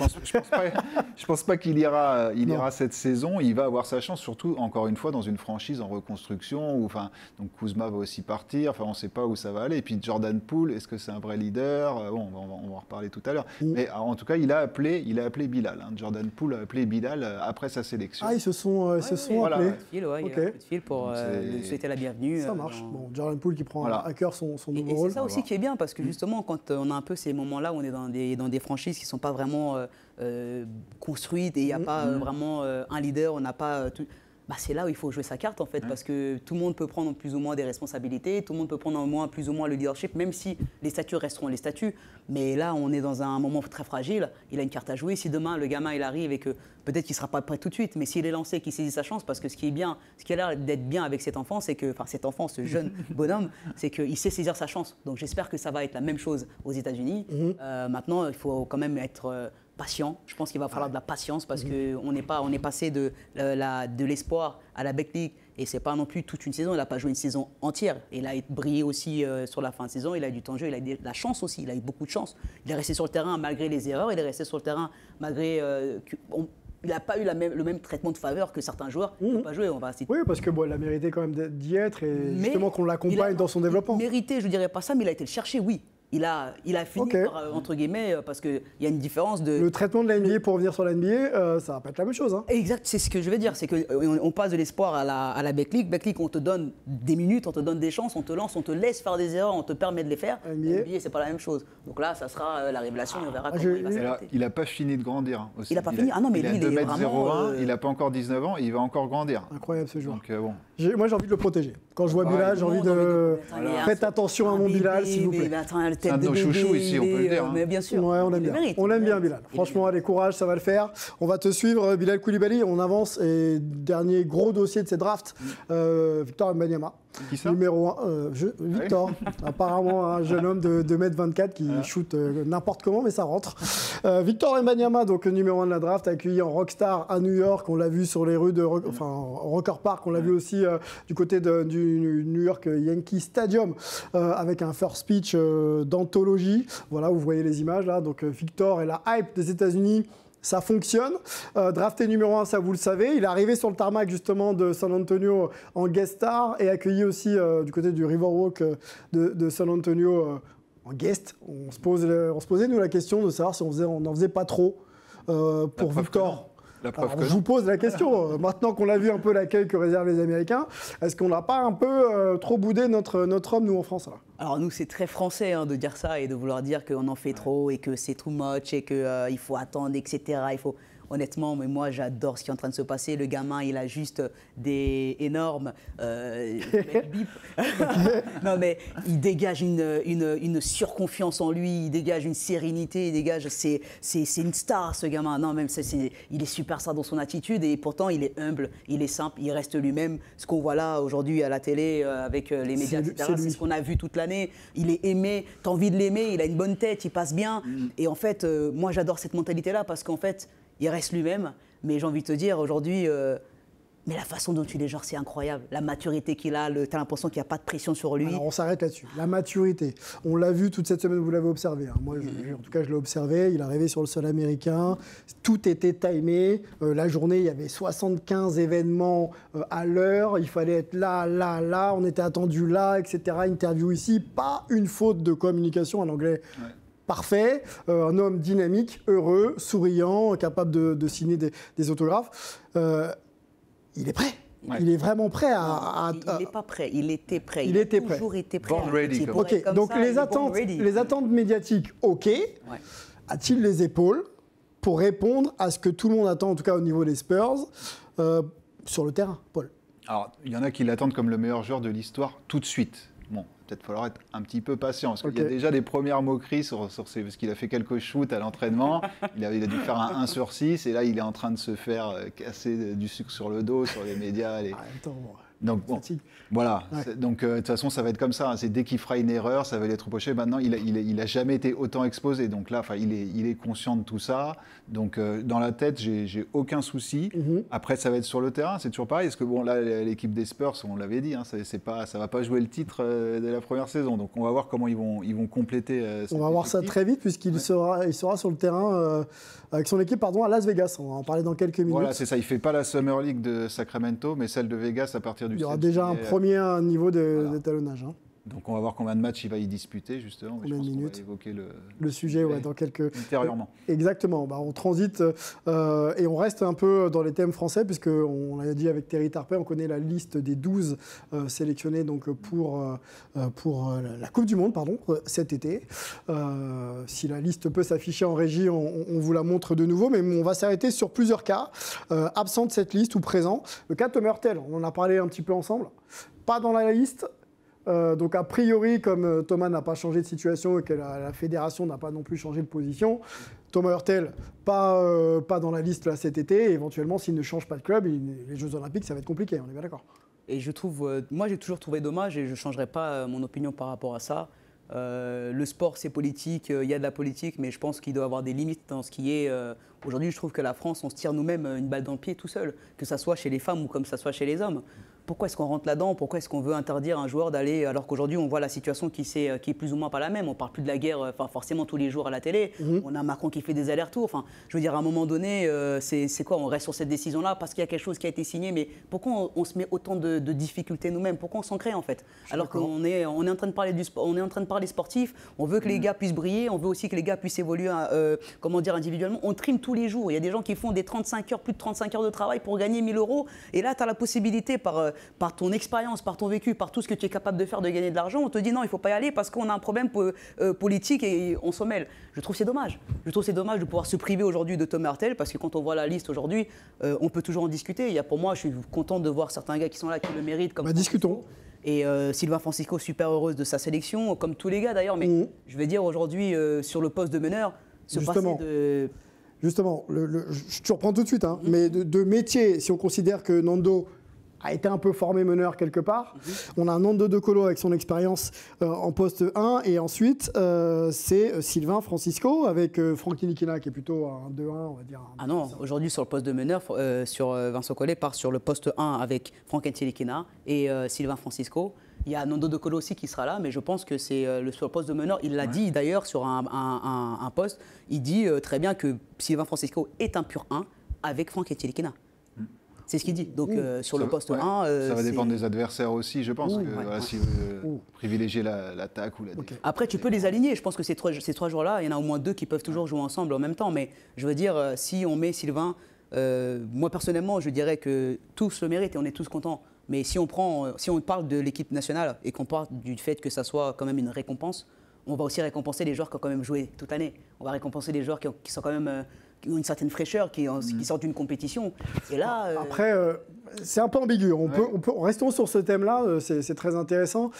pense pas qu'il ira cette saison. Il va avoir sa chance, surtout encore une fois dans une franchise en reconstruction. Donc Kuzma va aussi partir. Enfin, on sait pas où ça va aller. Et puis Jordan Poole, est-ce que c'est un vrai leader? Bon, on va en reparler tout à l'heure. Mais en tout cas, il a appelé Bilal. Hein. Jordan Poole a appelé Bilal après sa sélection. Ah, ils se sont voilà. appelés. il y a un coup de fil pour lui souhaiter la bienvenue. Ça marche. Bon, Jordan Poole qui prend à cœur son nouveau rôle. C'est ça aussi qui est bien, parce que justement, quand on a un peu ces moments-là où on est dans des franchises qui ne sont pas vraiment construites et il n'y a pas vraiment un leader, on n'a pas... c'est là où il faut jouer sa carte en fait, parce que tout le monde peut prendre plus ou moins des responsabilités, tout le monde peut prendre plus ou moins le leadership, même si les statuts resteront les statuts. Mais là, on est dans un moment très fragile, il a une carte à jouer. Si demain, le gamin, il arrive et que peut-être qu'il ne sera pas prêt tout de suite, mais s'il est lancé, qu'il saisit sa chance, parce que ce qui a l'air d'être bien avec cet enfant, ce jeune bonhomme, c'est qu'il sait saisir sa chance. Donc j'espère que ça va être la même chose aux États-Unis. Maintenant, il faut quand même être... patient. Je pense qu'il va falloir de la patience parce qu'on est passé de l'espoir à la Bec League et c'est pas non plus toute une saison. Il n'a pas joué une saison entière. Il a brillé aussi sur la fin de saison. Il a eu du temps de jeu, il a eu de la chance aussi. Il a eu beaucoup de chance. Il est resté sur le terrain malgré les erreurs. Il est resté sur le terrain malgré il n'a pas eu le même traitement de faveur que certains joueurs qui n'ont pas joué. Oui, parce que il a mérité quand même d'y être et justement qu'on l'accompagne dans son développement. Mérité, je ne dirais pas ça, mais il a été le chercher, oui. Il a fini par, entre guillemets, parce qu'il y a une différence de... Le traitement de la NBA pour revenir sur la NBA, ça va pas être la même chose. Hein. Exact, c'est ce que je veux dire. C'est qu'on passe de l'espoir à la Bec League. Bec League, on te donne des minutes, on te donne des chances, on te lance, on te laisse faire des erreurs, on te permet de les faire. NBA, c'est pas la même chose. Donc là, ça sera la révélation, on verra comment il va s'adapter. Il n'a pas fini de grandir aussi. Il n'a pas fini. Ah non, mais il a lui, 2,01 m, il n'a pas encore 19 ans, il va encore grandir. Incroyable ce joueur. Donc, bon. Moi, j'ai envie de le protéger. Quand je vois Bilal, j'ai envie de... Faites attention à mon Bilal, s'il vous plaît. C'est un de nos chouchous ici, on peut le dire. Mais bien sûr. Ouais, on aime bien. On l'aime bien, Bilal. Franchement, allez, courage, ça va le faire. On va te suivre, Bilal Coulibaly. On avance. Et dernier gros dossier de cette draft, Victor Wembanyama. Qui ça? Numéro 1, Victor. Apparemment, un jeune homme de 2,24 m qui shoot n'importe comment, mais ça rentre. Victor Wembanyama, donc numéro 1 de la draft, accueilli en rockstar à New York. On l'a vu sur les rues de Rocker Park. On l'a vu aussi du côté du New York Yankee Stadium avec un first speech d'anthologie. Voilà, vous voyez les images là. Donc Victor et la hype des États-Unis. Ça fonctionne. Drafté numéro 1, ça vous le savez. Il est arrivé sur le tarmac justement de San Antonio en guest star et accueilli aussi du côté du Riverwalk de San Antonio en guest. On se posait nous la question de savoir si on n'en faisait pas trop pour Victor. Alors, je vous pose la question, maintenant qu'on a vu un peu l'accueil que réservent les Américains, est-ce qu'on n'a pas un peu trop boudé notre homme, nous, en France là? Alors nous, c'est très français de dire ça et de vouloir dire qu'on en fait trop et que c'est too much et qu'il faut attendre, etc. honnêtement, mais moi j'adore ce qui est en train de se passer. Le gamin, il a juste des énormes bip. Non mais il dégage une surconfiance en lui, il dégage une sérénité, il dégage, c'est une star ce gamin. Non même il est superstar dans son attitude et pourtant il est humble, il est simple, il reste lui-même. Ce qu'on voit là aujourd'hui à la télé avec les médias, etc. C'est ce qu'on a vu toute l'année. Il est aimé, t'as envie de l'aimer, il a une bonne tête, il passe bien. Et en fait, moi j'adore cette mentalité-là parce qu'en fait, il reste lui-même. Mais j'ai envie de te dire aujourd'hui, mais la façon dont il est, genre, c'est incroyable. La maturité qu'il a, t'as l'impression qu'il n'y a pas de pression sur lui. Alors on s'arrête là-dessus. La maturité. On l'a vu toute cette semaine, vous l'avez observé. Hein. Moi, en tout cas, je l'ai observé. Il est arrivé sur le sol américain. Tout était timé. La journée, il y avait 75 événements à l'heure. Il fallait être là, là, là. On était attendu là, etc. Interview ici. Pas une faute de communication en anglais. Ouais. Parfait, un homme dynamique, heureux, souriant, capable de signer des autographes. Il est prêt. Ouais. Il est vraiment prêt à... Il n'est pas prêt, il était prêt. Il était prêt. Toujours été prêt. Born ready. Ok, donc ça, les attentes médiatiques, ok. Ouais. A-t-il les épaules pour répondre à ce que tout le monde attend, en tout cas au niveau des Spurs, sur le terrain, Paul? Alors, il y en a qui l'attendent comme le meilleur joueur de l'histoire tout de suite. Bon, peut-être falloir être un petit peu patient, parce qu'il y a déjà des premières moqueries parce qu'il a fait quelques shoots à l'entraînement, il a dû faire un 1 sur 6, et là il est en train de se faire casser du sucre sur le dos, sur les médias. Donc bon, voilà. Ouais. Donc de toute façon, ça va être comme ça. Hein. C'est dès qu'il fera une erreur, ça va lui être reproché. Maintenant, il a jamais été autant exposé. Donc là, il est conscient de tout ça. Donc dans la tête, j'ai aucun souci. Après, ça va être sur le terrain. C'est toujours pareil. Parce que bon, là, l'équipe des Spurs, on l'avait dit, hein, ça va pas jouer le titre dès la première saison. Donc on va voir comment ils vont compléter. On va voir ça très vite puisqu'il sera sur le terrain avec son équipe, à Las Vegas. On va en parler dans quelques minutes. Voilà, c'est ça. Il fait pas la Summer League de Sacramento, mais celle de Vegas à partir du. Il y aura déjà un premier niveau d'étalonnage. Hein. Donc on va voir combien de matchs il va y disputer justement. Combien de minutes. On va évoquer le sujet dans quelques... Ultérieurement. Exactement. On transite et on reste un peu dans les thèmes français puisqu'on l'a dit avec Terry Tarpey, on connaît la liste des 12 sélectionnés donc, pour la Coupe du Monde cet été. Si la liste peut s'afficher en régie, on vous la montre de nouveau, mais on va s'arrêter sur plusieurs cas absents de cette liste ou présents. Le cas de Tom Hurtel, on en a parlé un petit peu ensemble. Pas dans la liste. Donc a priori, comme Thomas n'a pas changé de situation et que la fédération n'a pas non plus changé de position, Thomas Hurtel, pas dans la liste là, cet été. Et éventuellement, s'il ne change pas de club, les Jeux Olympiques, ça va être compliqué, on est bien d'accord. Et je trouve, moi j'ai toujours trouvé dommage et je ne changerai pas mon opinion par rapport à ça. Le sport, c'est politique, il y a de la politique, mais je pense qu'il doit y avoir des limites dans ce qui est... Aujourd'hui, je trouve que la France, on se tire nous-mêmes une balle dans le pied tout seul, que ça soit chez les femmes ou comme ça soit chez les hommes. Pourquoi est-ce qu'on rentre là-dedans? Pourquoi est-ce qu'on veut interdire un joueur d'aller, alors qu'aujourd'hui on voit la situation qui est plus ou moins pas la même. On parle plus de la guerre, forcément tous les jours à la télé. On a Macron qui fait des allers-retours. Enfin, je veux dire, à un moment donné, c'est quoi? On reste sur cette décision-là parce qu'il y a quelque chose qui a été signé. Mais pourquoi on se met autant de difficultés nous-mêmes? Pourquoi on s'en crée en fait? Alors qu'on est en train de parler du sport, on est en train de parler sportif. On veut que les gars puissent briller. On veut aussi que les gars puissent évoluer, individuellement. On trime tous les jours. Il y a des gens qui font des 35 heures, plus de 35 heures de travail pour gagner 1 000 €. Et là, tu as la possibilité par ton expérience, par ton vécu, par tout ce que tu es capable de faire, de gagner de l'argent, on te dit non, il ne faut pas y aller parce qu'on a un problème politique et on s'en mêle. Je trouve que c'est dommage. Je trouve que c'est dommage de pouvoir se priver aujourd'hui de Tom Hurtel parce que quand on voit la liste aujourd'hui, on peut toujours en discuter. Pour moi, je suis content de voir certains gars qui sont là, qui le méritent. Comme discutons. Et Sylvain Francisco, super heureuse de sa sélection, comme tous les gars d'ailleurs. Mais je vais dire aujourd'hui, sur le poste de meneur, Justement, je te reprends tout de suite, mais de métier, si on considère que Nando a été un peu formé meneur quelque part. On a un Nando De Colo avec son expérience en poste 1 et ensuite c'est Sylvain Francisco avec Franck Ntilikina qui est plutôt un 2-1 on va dire. Ah non, aujourd'hui sur le poste de meneur, Vincent Collet part sur le poste 1 avec Franck Ntilikina et Sylvain Francisco. Il y a Nando De Colo aussi qui sera là, mais je pense que c'est sur le poste de meneur. Il l'a dit d'ailleurs sur un poste, il dit très bien que Sylvain Francisco est un pur 1 avec Franck Ntilikina. C'est ce qu'il dit. Donc sur le poste 1... ça va dépendre des adversaires aussi, je pense. Si vous privilégiez l'attaque ou la défense. Après, tu peux les aligner. Je pense que ces trois joueurs-là, il y en a au moins 2 qui peuvent toujours jouer ensemble en même temps. Mais je veux dire, si on met Sylvain, moi personnellement, je dirais que tous le méritent et on est tous contents. Mais si on parle de l'équipe nationale et qu'on parle du fait que ça soit quand même une récompense, on va aussi récompenser les joueurs qui ont quand même joué toute l'année. On va récompenser les joueurs qui sont quand même... ont une certaine fraîcheur, qui sortent d'une compétition. Et là, Après, c'est un peu ambigu. Restons sur ce thème-là, c'est très intéressant,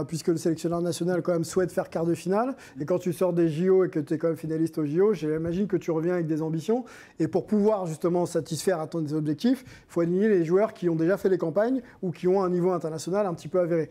puisque le sélectionneur national quand même souhaite faire quart de finale. Et quand tu sors des JO et que tu es quand même finaliste aux JO, j'imagine que tu reviens avec des ambitions. Et pour pouvoir justement satisfaire à tes objectifs, il faut aligner les joueurs qui ont déjà fait les campagnes ou qui ont un niveau international un petit peu avéré.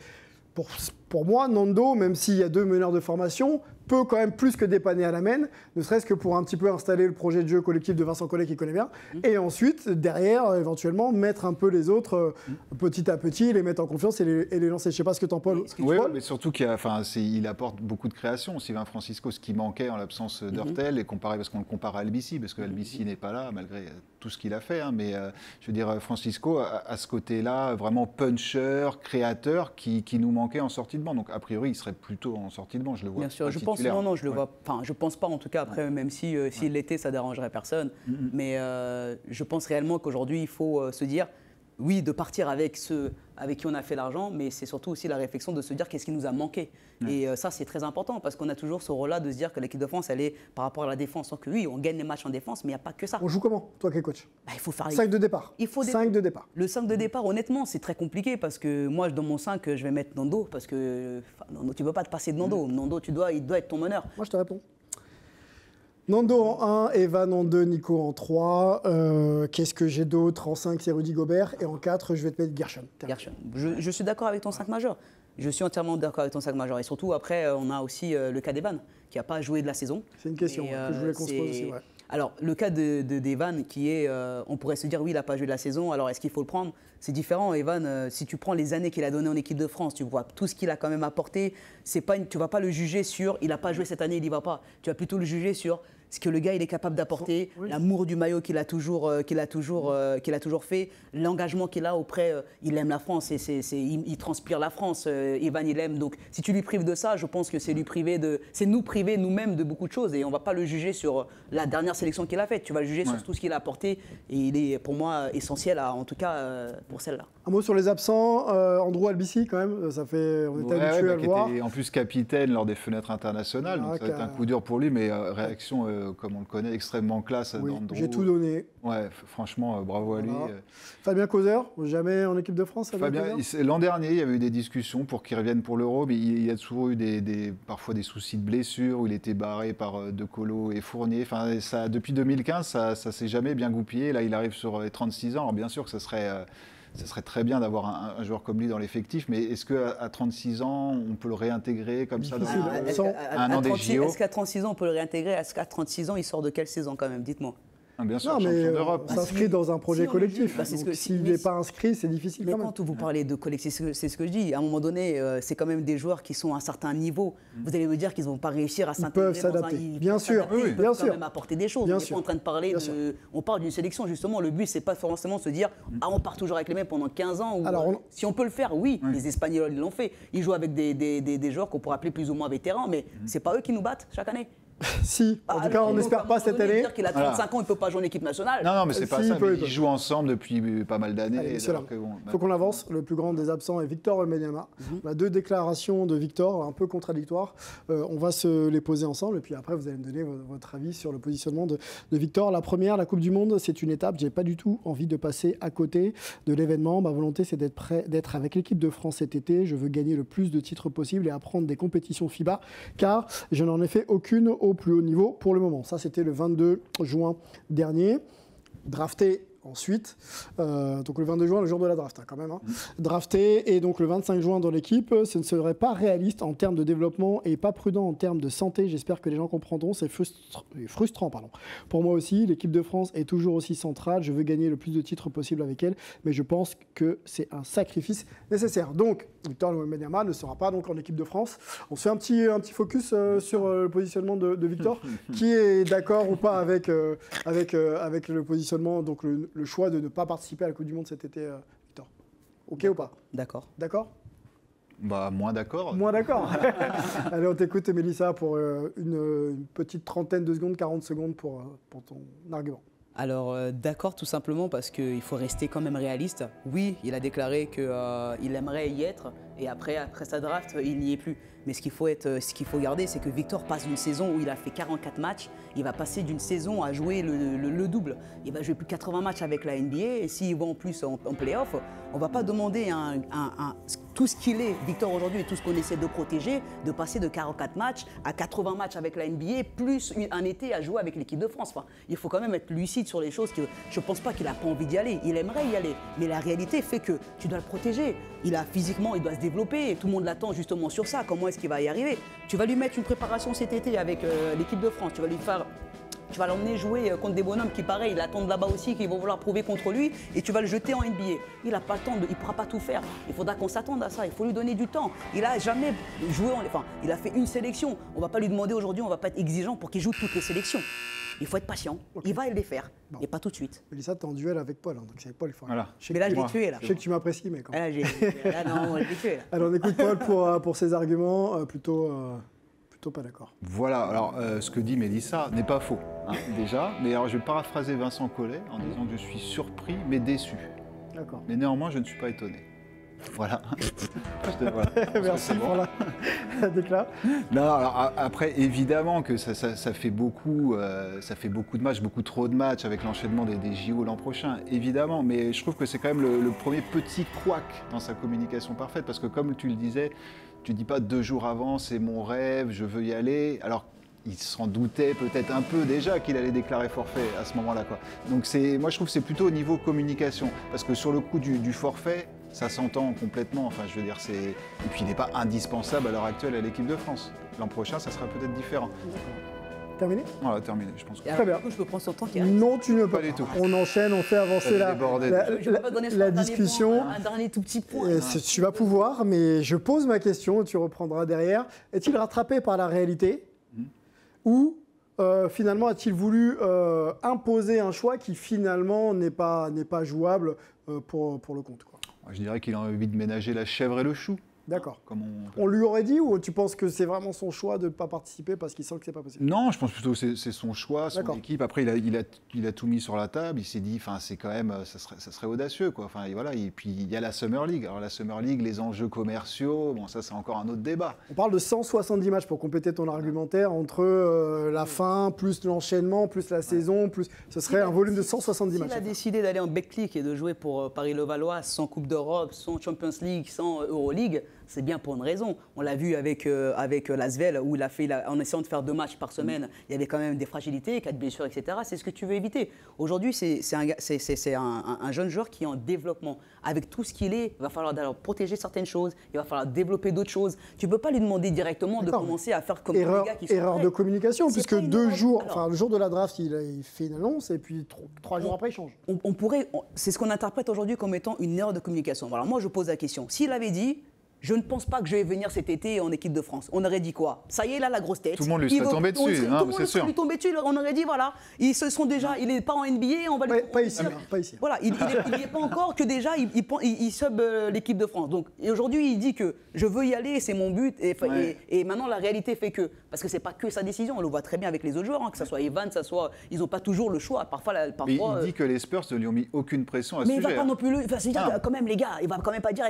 Pour moi, Nando, même s'il y a 2 meneurs de formation, peut quand même plus que dépanner à la main, ne serait-ce que pour un petit peu installer le projet de jeu collectif de Vincent Collet qui connaît bien, et ensuite, derrière, éventuellement, mettre un peu les autres petit à petit, les mettre en confiance et les lancer. Je ne sais pas ce que tu en penses. Oui, mais surtout qu'il apporte beaucoup de création, Sylvain Francisco, ce qui manquait en l'absence d'Hurtel, et parce qu'on le compare à Albici, parce que Albici n'est pas là, malgré tout ce qu'il a fait, hein, mais je veux dire, Francisco, à ce côté-là, vraiment puncher, créateur, qui nous manquait en sortie de banc. Donc, a priori, il serait plutôt en sortie de banc, je le vois. Bien sûr, je pense, non, je le vois. Enfin, je pense pas en tout cas. Après, même si s'il l'était, ça dérangerait personne. Mais je pense réellement qu'aujourd'hui, il faut se dire, oui, de partir avec ceux avec qui on a fait l'argent, mais c'est surtout aussi la réflexion de se dire qu'est-ce qui nous a manqué. Et ça, c'est très important parce qu'on a toujours ce rôle-là de se dire que l'équipe de France, elle est par rapport à la défense. Donc oui, on gagne les matchs en défense, mais il n'y a pas que ça. On joue comment, toi qui es coach? Il faut faire 5 de départ. Il faut 5 de départ. Le 5 de départ, honnêtement, c'est très compliqué parce que moi, dans mon 5, je vais mettre Nando parce que Nando, tu ne peux pas te passer de Nando. Nando, il doit être ton meneur. Moi, je te réponds. Nando en 1, Evan en 2, Nico en 3. Qu'est-ce que j'ai d'autre? En 5, c'est Rudy Gobert. Et en 4, je vais te mettre Gershon. Je suis d'accord avec ton 5 majeur. Je suis entièrement d'accord avec ton 5 majeur. Et surtout, après, on a aussi le cas d'Evan, qui n'a pas joué de la saison. C'est une question que je voulais qu'on se pose aussi. Ouais. Alors, le cas d'Evan, qui est, on pourrait se dire, oui, il n'a pas joué de la saison, alors est-ce qu'il faut le prendre? C'est différent. Evan, si tu prends les années qu'il a données en équipe de France, tu vois tout ce qu'il a quand même apporté. Tu ne vas pas le juger sur, il n'a pas joué cette année, il n'y va pas. Tu vas plutôt le juger sur ce que le gars il est capable d'apporter, l'amour du maillot qu'il a toujours fait, l'engagement qu'il a auprès, il aime la France, il transpire la France, Evan il aime. Donc si tu lui prives de ça, je pense que c'est nous priver nous-mêmes de beaucoup de choses et on ne va pas le juger sur la dernière sélection qu'il a faite, tu vas le juger sur tout ce qu'il a apporté et il est pour moi essentiel, en tout cas pour celle-là. Un mot sur les absents, Andrew Albici quand même, on était habitué à le voir. Qui était en plus capitaine lors des fenêtres internationales, donc ça va être un coup dur pour lui, mais réaction comme on le connaît, extrêmement classe. Oui, j'ai tout donné. Ouais, franchement, bravo à lui. Fabien Causeur, jamais en équipe de France. L'an dernier, il y avait eu des discussions pour qu'il revienne pour l'Euro, mais il y a toujours eu parfois des soucis de blessure, où il était barré par De Colo et Fournier. Enfin, depuis 2015, ça s'est jamais bien goupillé. Là, il arrive sur les 36 ans. Alors bien sûr que ça serait très bien d'avoir un joueur comme lui dans l'effectif, mais est-ce qu'à 36 ans, on peut le réintégrer comme ça dans un an des JO? Est-ce qu'à 36 ans, on peut le réintégrer? Est-ce qu'à 36 ans, il sort de quelle saison quand même? Dites-moi. Bien sûr, non, mais champion d'Europe. On s'inscrit dans un projet collectif. S'il n'est pas inscrit, c'est difficile. Mais quand vous parlez de collectif, c'est ce que je dis. À un moment donné, c'est quand même des joueurs qui sont à un certain niveau. Vous allez me dire qu'ils ne vont pas réussir à s'intégrer. Ils peuvent s'adapter. Bien sûr. Ils peuvent quand même apporter des choses. Bien on n'est pas en train de parler on parle d'une sélection, justement. Le but, c'est pas forcément se dire on part toujours avec les mêmes pendant 15 ans. Si on peut le faire, oui. Les Espagnols, ils l'ont fait. Ils jouent avec des joueurs qu'on pourrait appeler plus ou moins vétérans, mais c'est pas eux qui nous battent chaque année. Si, en tout cas, on n'espère pas cette année. Dire qu'il a 35 ans, il ne peut pas jouer en équipe nationale. Non, mais c'est pas ça. Ils jouent ensemble depuis pas mal d'années. Il faut qu'on avance. Le plus grand des absents est Victor Wembanyama. On a 2 déclarations de Victor un peu contradictoires. On va se les poser ensemble et puis après, vous allez me donner votre avis sur le positionnement de Victor. La première, la Coupe du Monde, c'est une étape. Je n'ai pas du tout envie de passer à côté de l'événement. Ma volonté, c'est d'être avec l'équipe de France cet été. Je veux gagner le plus de titres possible et apprendre des compétitions FIBA car je n'en ai fait aucune au plus haut niveau pour le moment. Ça, c'était le 22 juin dernier. Drafté ensuite, donc le 22 juin, le jour de la draft, quand même. Drafté, et donc le 25 juin dans l'équipe, ce ne serait pas réaliste en termes de développement et pas prudent en termes de santé. J'espère que les gens comprendront. C'est frustrant, pardon. Pour moi aussi, l'équipe de France est toujours aussi centrale. Je veux gagner le plus de titres possible avec elle, mais je pense que c'est un sacrifice nécessaire. Donc, Victor Wembanyama ne sera pas donc en équipe de France. On se fait un petit focus sur le positionnement de Victor, qui est d'accord ou pas avec le positionnement, donc le choix de ne pas participer à la Coupe du Monde cet été, Victor. OK ou pas? D'accord. D'accord? Moins d'accord. Moins d'accord. Allez, on t'écoute, Mélissa, pour une petite trentaine de secondes, 40 secondes pour ton argument. Alors d'accord, tout simplement parce qu'il faut rester quand même réaliste. Oui, il a déclaré qu'il aimerait y être et après sa draft, il n'y est plus. Mais ce qu'il faut garder, c'est que Victor passe d'une saison où il a fait 44 matchs, il va passer d'une saison à jouer le double. Il va jouer plus de 80 matchs avec la NBA et s'il va en plus en play-off, on ne va pas demander tout ce qu'il est, Victor aujourd'hui et tout ce qu'on essaie de protéger, de passer de 44 matchs à 80 matchs avec la NBA, plus un été à jouer avec l'équipe de France. Enfin, il faut quand même être lucide sur les choses. Je ne pense pas qu'il n'a pas envie d'y aller, il aimerait y aller. Mais la réalité fait que tu dois le protéger. Physiquement, il doit se développer et tout le monde l'attend justement sur ça. Comment est-ce qu'il va y arriver? Tu vas lui mettre une préparation cet été avec l'équipe de France, tu vas l'emmener jouer contre des bonhommes qui, pareil, ils l'attendent là-bas aussi, qui vont vouloir prouver contre lui, et tu vas le jeter en NBA. Il n'a pas le temps, il ne pourra pas tout faire. Il faudra qu'on s'attende à ça, il faut lui donner du temps. Il n'a jamais joué, il a fait une sélection. On ne va pas lui demander aujourd'hui, on ne va pas être exigeant pour qu'il joue toutes les sélections. Il faut être patient, il va les faire, et pas tout de suite. Mélissa, tu es en duel avec Paul, donc c'est avec Paul. Voilà. Mais là, je l'ai tué. Je sais que tu m'apprécies, mais quand même. Non, je l'ai tué. Alors, on écoute Paul pour ses arguments, plutôt pas d'accord. Voilà, alors ce que dit Mélissa n'est pas faux, déjà. Mais alors je vais paraphraser Vincent Collet en disant que je suis surpris mais déçu. D'accord. Mais néanmoins, je ne suis pas étonné. Voilà. Voilà. Merci pour la déclat. Non, alors après, évidemment que ça fait beaucoup de matchs, beaucoup trop de matchs avec l'enchaînement des JO l'an prochain, évidemment. Mais je trouve que c'est quand même le premier petit couac dans sa communication parfaite, parce que comme tu le disais, tu dis pas 2 jours avant, c'est mon rêve, je veux y aller. Alors, il s'en doutait peut-être un peu déjà qu'il allait déclarer forfait à ce moment-là, quoi. Donc moi, je trouve que c'est plutôt au niveau communication, parce que sur le coup du forfait, ça s'entend complètement. Enfin, je veux dire, et puis il n'est pas indispensable à l'heure actuelle à l'équipe de France. L'an prochain, ça sera peut-être différent. Terminé? Voilà, terminé, je pense. Très bien. Du coup, je peux prendre son temps. Non, tu ne peux pas du tout. On enchaîne, on fait avancer la discussion. Un dernier tout petit point. Tu vas pouvoir, mais je pose ma question et tu reprendras derrière. Est-il rattrapé par la réalité ou finalement a-t-il voulu imposer un choix qui finalement n'est pas jouable pour le compte, quoi? Je dirais qu'il a envie de ménager la chèvre et le chou. D'accord. On lui aurait dit, ou tu penses que c'est vraiment son choix de ne pas participer parce qu'il sent que c'est pas possible? Non, je pense plutôt que c'est son choix, son équipe. Après, il a tout mis sur la table. Il s'est dit, c'est quand même, ça serait audacieux, quoi. Enfin, voilà. Et puis il y a la Summer League. Alors la Summer League, les enjeux commerciaux, bon, ça c'est encore un autre débat. On parle de 170 matchs pour compléter ton argumentaire entre la fin, plus l'enchaînement, plus la saison, plus. Ce serait un volume de 170 matchs. Il a décidé d'aller en Betclic et de jouer pour Paris-Levallois sans Coupe d'Europe, sans Champions League, sans Euroleague. C'est bien pour une raison. On l'a vu avec l'Asvel, où en essayant de faire 2 matchs par semaine, il y avait quand même des fragilités, 4 blessures, etc. C'est ce que tu veux éviter. Aujourd'hui, c'est un jeune joueur qui est en développement. Avec tout ce qu'il est, il va falloir d'ailleurs protéger certaines choses, il va falloir développer d'autres choses. Tu ne peux pas lui demander directement de commencer à faire comme les gars qui sont erreur de communication, puisque 2 jours, alors, le jour de la draft, il fait une annonce et puis 3 jours après, il change. C'est ce qu'on interprète aujourd'hui comme étant une erreur de communication. Alors moi, je pose la question. S'il avait dit... Je ne pense pas que je vais venir cet été en équipe de France. On aurait dit quoi? Ça y est, là, la grosse tête. Tout le monde lui serait tombé dessus, tout le monde serait lui tombé dessus. On aurait dit, voilà, ils se sont déjà, il n'est pas en NBA, on va lui... Pas ici. Voilà, il n'y est pas encore que déjà, il sub l'équipe de France. Donc, aujourd'hui, il dit que je veux y aller, c'est mon but. Et maintenant, la réalité fait que, parce que ce n'est pas que sa décision, on le voit très bien avec les autres joueurs, que ce soit Evan, ils n'ont pas toujours le choix. Mais il dit que les Spurs ne lui ont mis aucune pression à ce sujet. Mais il ne va pas non plus... c'est-à-dire quand même, les gars, il ne va quand même pas dire...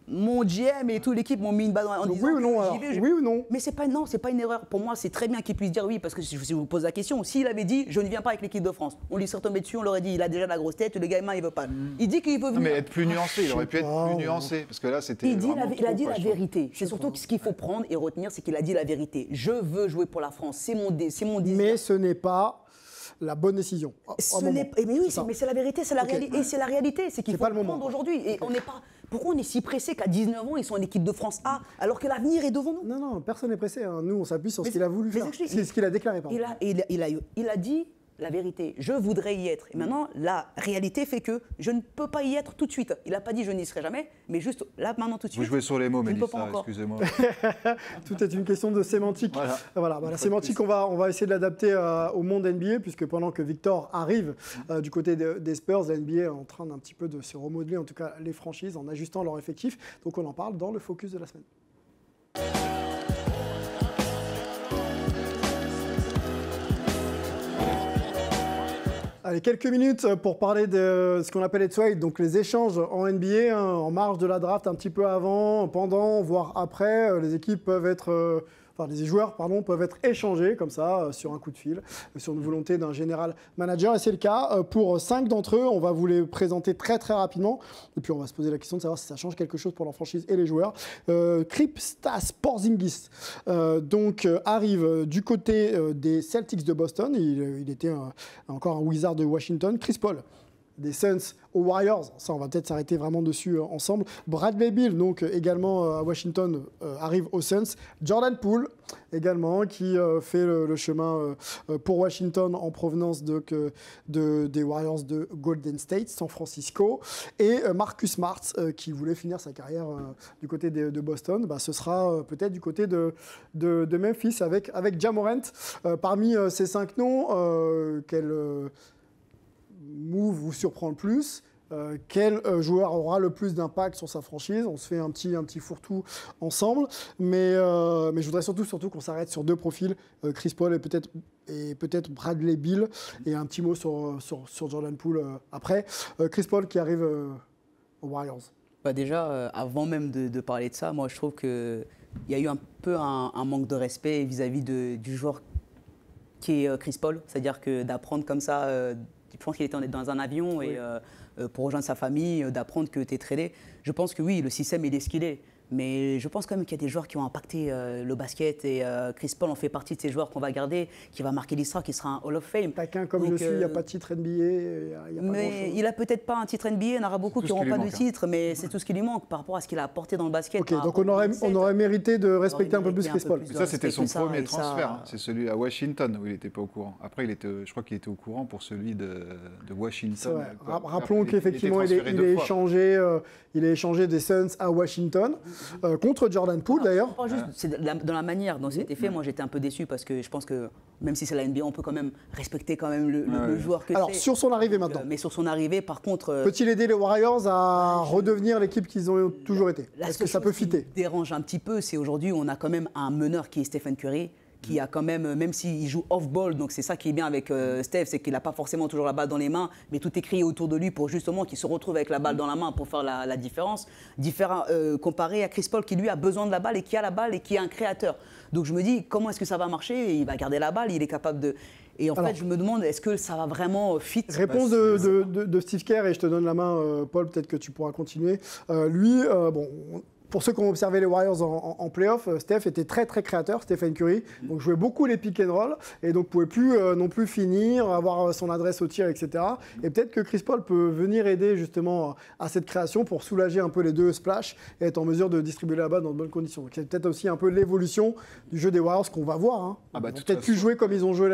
Mon GM et toute l'équipe m'ont mis une balle en disant oui ou non, alors. Oui ou non? Mais c'est pas une erreur. Pour moi, c'est très bien qu'il puisse dire oui, parce que si je vous pose la question, s'il avait dit je ne viens pas avec l'équipe de France, on lui serait tombé dessus, on l'aurait dit il a déjà la grosse tête, le gamin il veut pas. Il dit qu'il veut venir. Mais être plus nuancé, il aurait pu être plus nuancé, parce que là c'était. Il a dit la vérité. C'est surtout ce qu'il faut prendre et retenir, c'est qu'il a dit la vérité. Je veux jouer pour la France, c'est mon désir. Mais ce n'est pas la bonne décision. Mais c'est la vérité, c'est la réalité. Et c'est la réalité, c'est qu'il faut le prendre aujourd'hui. Et on n'est pas. Pourquoi on est si pressé qu'à 19 ans, ils sont en équipe de France A, alors que l'avenir est devant nous? Non, personne n'est pressé. Nous, on s'appuie sur ce qu'il a voulu faire. C'est ce qu'il a déclaré. Il a dit la vérité. Je voudrais y être. Et maintenant, la réalité fait que je ne peux pas y être tout de suite. Il n'a pas dit je n'y serai jamais, mais juste là, maintenant, tout de suite. Vous jouez sur les mots, Mélissa, excusez-moi. Tout est une question de sémantique. Voilà, la sémantique, on va essayer de l'adapter au monde NBA, puisque pendant que Victor arrive du côté des Spurs, la NBA est en train d'un petit peu de se remodeler, en tout cas les franchises, en ajustant leur effectif. Donc on en parle dans le focus de la semaine. Allez, quelques minutes pour parler de ce qu'on appelle les trades, donc les échanges en NBA, hein, en marge de la draft, un petit peu avant, pendant, voire après. Les équipes peuvent être... les joueurs peuvent être échangés comme ça, sur un coup de fil, sur une volonté d'un général manager. Et c'est le cas pour 5 d'entre eux. On va vous les présenter très très rapidement. Et puis on va se poser la question de savoir si ça change quelque chose pour leur franchise et les joueurs. Kristaps Porzingis arrive du côté des Celtics de Boston. Il était encore un Wizard de Washington. Chris Paul des Suns aux Warriors, ça on va peut-être s'arrêter vraiment dessus ensemble. Bradley Beal, donc également à Washington, arrive aux Suns. Jordan Poole, également, qui fait le chemin pour Washington en provenance des Warriors de Golden State, San Francisco. Et Marcus Smart, qui voulait finir sa carrière du côté de Boston, ce sera peut-être du côté de Memphis avec Ja Morant. Parmi ces 5 noms, quel move vous surprend le plus? Quel joueur aura le plus d'impact sur sa franchise? On se fait un petit fourre-tout ensemble, mais je voudrais surtout qu'on s'arrête sur 2 profils, Chris Paul et peut-être Bradley Beal, et un petit mot sur Jordan Poole après. Chris Paul qui arrive aux Warriors. Déjà, avant même de parler de ça, moi je trouve qu'il y a eu un peu un manque de respect vis-à-vis du joueur qui est Chris Paul, c'est-à-dire que d'apprendre comme ça, je pense qu'il était dans un avion et pour rejoindre sa famille, d'apprendre que tu es tradé. Je pense que oui, le système il est ce qu'il est. Mais je pense quand même qu'il y a des joueurs qui ont impacté le basket et Chris Paul en fait partie de ces joueurs qu'on va garder, qui va marquer l'histoire, qui sera un Hall of Fame. Taquin comme je suis, il n'y a pas de titre NBA, il n'y a pas mais il n'a peut-être pas un titre NBA, il y en aura beaucoup qui n'auront pas de titre, mais c'est tout ce qui lui manque par rapport à ce qu'il a apporté dans le basket. Ok, donc on aurait mérité de respecter un peu plus Chris Paul. Ça, c'était son premier transfert, c'est celui à Washington où il n'était pas au courant. Après, je crois qu'il était au courant pour celui de Washington. Rappelons qu'effectivement, il est échangé des Suns à Washington. Contre Jordan Poole d'ailleurs. C'est dans la manière dont c'était fait, moi j'étais un peu déçu parce que je pense que même si c'est la NBA, on peut quand même respecter quand même le joueur que c'est. Alors sur son arrivée maintenant. Mais sur son arrivée, par contre. Peut-il aider les Warriors à redevenir l'équipe qu'ils ont toujours été? Est-ce que ça peut fitter? Ce qui dérange un petit peu, c'est aujourd'hui on a quand même un meneur qui est Stephen Curry, qui a quand même s'il joue off-ball, donc c'est ça qui est bien avec Steph, c'est qu'il n'a pas forcément toujours la balle dans les mains, mais tout est créé autour de lui pour justement qu'il se retrouve avec la balle dans la main pour faire la différence, comparé à Chris Paul qui lui a besoin de la balle et qui a la balle et qui est un créateur. Donc je me dis, comment est-ce que ça va marcher? Il va garder la balle, il est capable de... Et en fait, je me demande, est-ce que ça va vraiment fit? Réponse de Steve Kerr, et je te donne la main, Paul, peut-être que tu pourras continuer. Pour ceux qui ont observé les Warriors en play-off, Steph était très très créateur, Stephen Curry, donc jouait beaucoup les pick and roll et donc pouvait plus non plus finir, avoir son adresse au tir, etc. Et peut-être que Chris Paul peut venir aider justement à cette création pour soulager un peu les 2 splash et être en mesure de distribuer la balle dans de bonnes conditions. Donc c'est peut-être aussi un peu l'évolution du jeu des Warriors qu'on va voir. Hein. Ils vont peut-être plus jouer comme ils ont joué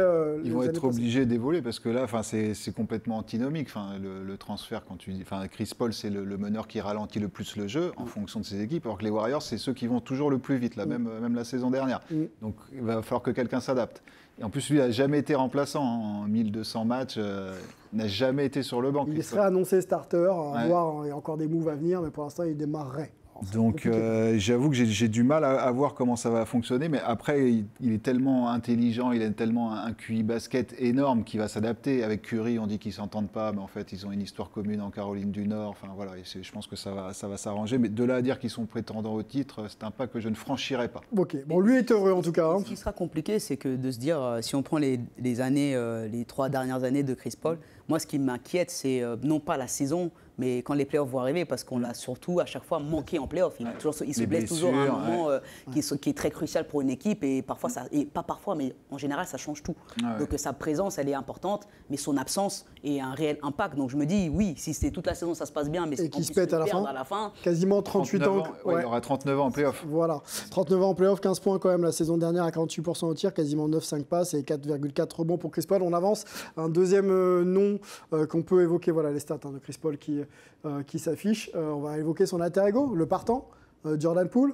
ils vont être obligés d'évoluer parce que là, c'est complètement antinomique. Le transfert, quand tu dis, Chris Paul, c'est le meneur qui ralentit le plus le jeu en fonction de ses équipes. Alors que les Warriors, c'est ceux qui vont toujours le plus vite, là, même la saison dernière. Donc il va falloir que quelqu'un s'adapte. Et en plus, lui, il n'a jamais été remplaçant en 1200 matchs. Il n'a jamais été sur le banc. Il serait annoncé starter, à voir, il y a encore des moves à venir, mais pour l'instant, il démarrerait. Donc j'avoue que j'ai du mal à voir comment ça va fonctionner, mais après il est tellement intelligent, il a tellement un QI basket énorme qu'il va s'adapter. Avec Curry, on dit qu'ils s'entendent pas, mais en fait ils ont une histoire commune en Caroline du Nord. Enfin voilà, je pense que ça va s'arranger. Mais de là à dire qu'ils sont prétendants au titre, c'est un pas que je ne franchirai pas. Ok, bon lui est heureux en tout cas. Ce qui sera compliqué, c'est que de se dire si on prend les années, les 3 dernières années de Chris Paul, moi ce qui m'inquiète, c'est non pas la saison, mais quand les playoffs vont arriver, parce qu'on l'a surtout à chaque fois manqué en playoffs. Il se blesse toujours à un moment qui est très crucial pour une équipe et parfois, pas parfois, mais en général, ça change tout. Donc sa présence, elle est importante, mais son absence est un réel impact. Donc je me dis, oui, si c'est toute la saison, ça se passe bien, mais et qui se pète à la fin. Quasiment 38 ans. Il y aura 39 ans en playoff. Voilà, 39 ans en playoff, 15 points quand même la saison dernière à 48% au tir, quasiment 9-5 passes et 4,4 rebonds pour Chris Paul. On avance. Un deuxième nom qu'on peut évoquer, voilà les stats de Chris Paul qui s'affiche. On va évoquer son alter ego, le partant, Jordan Poole.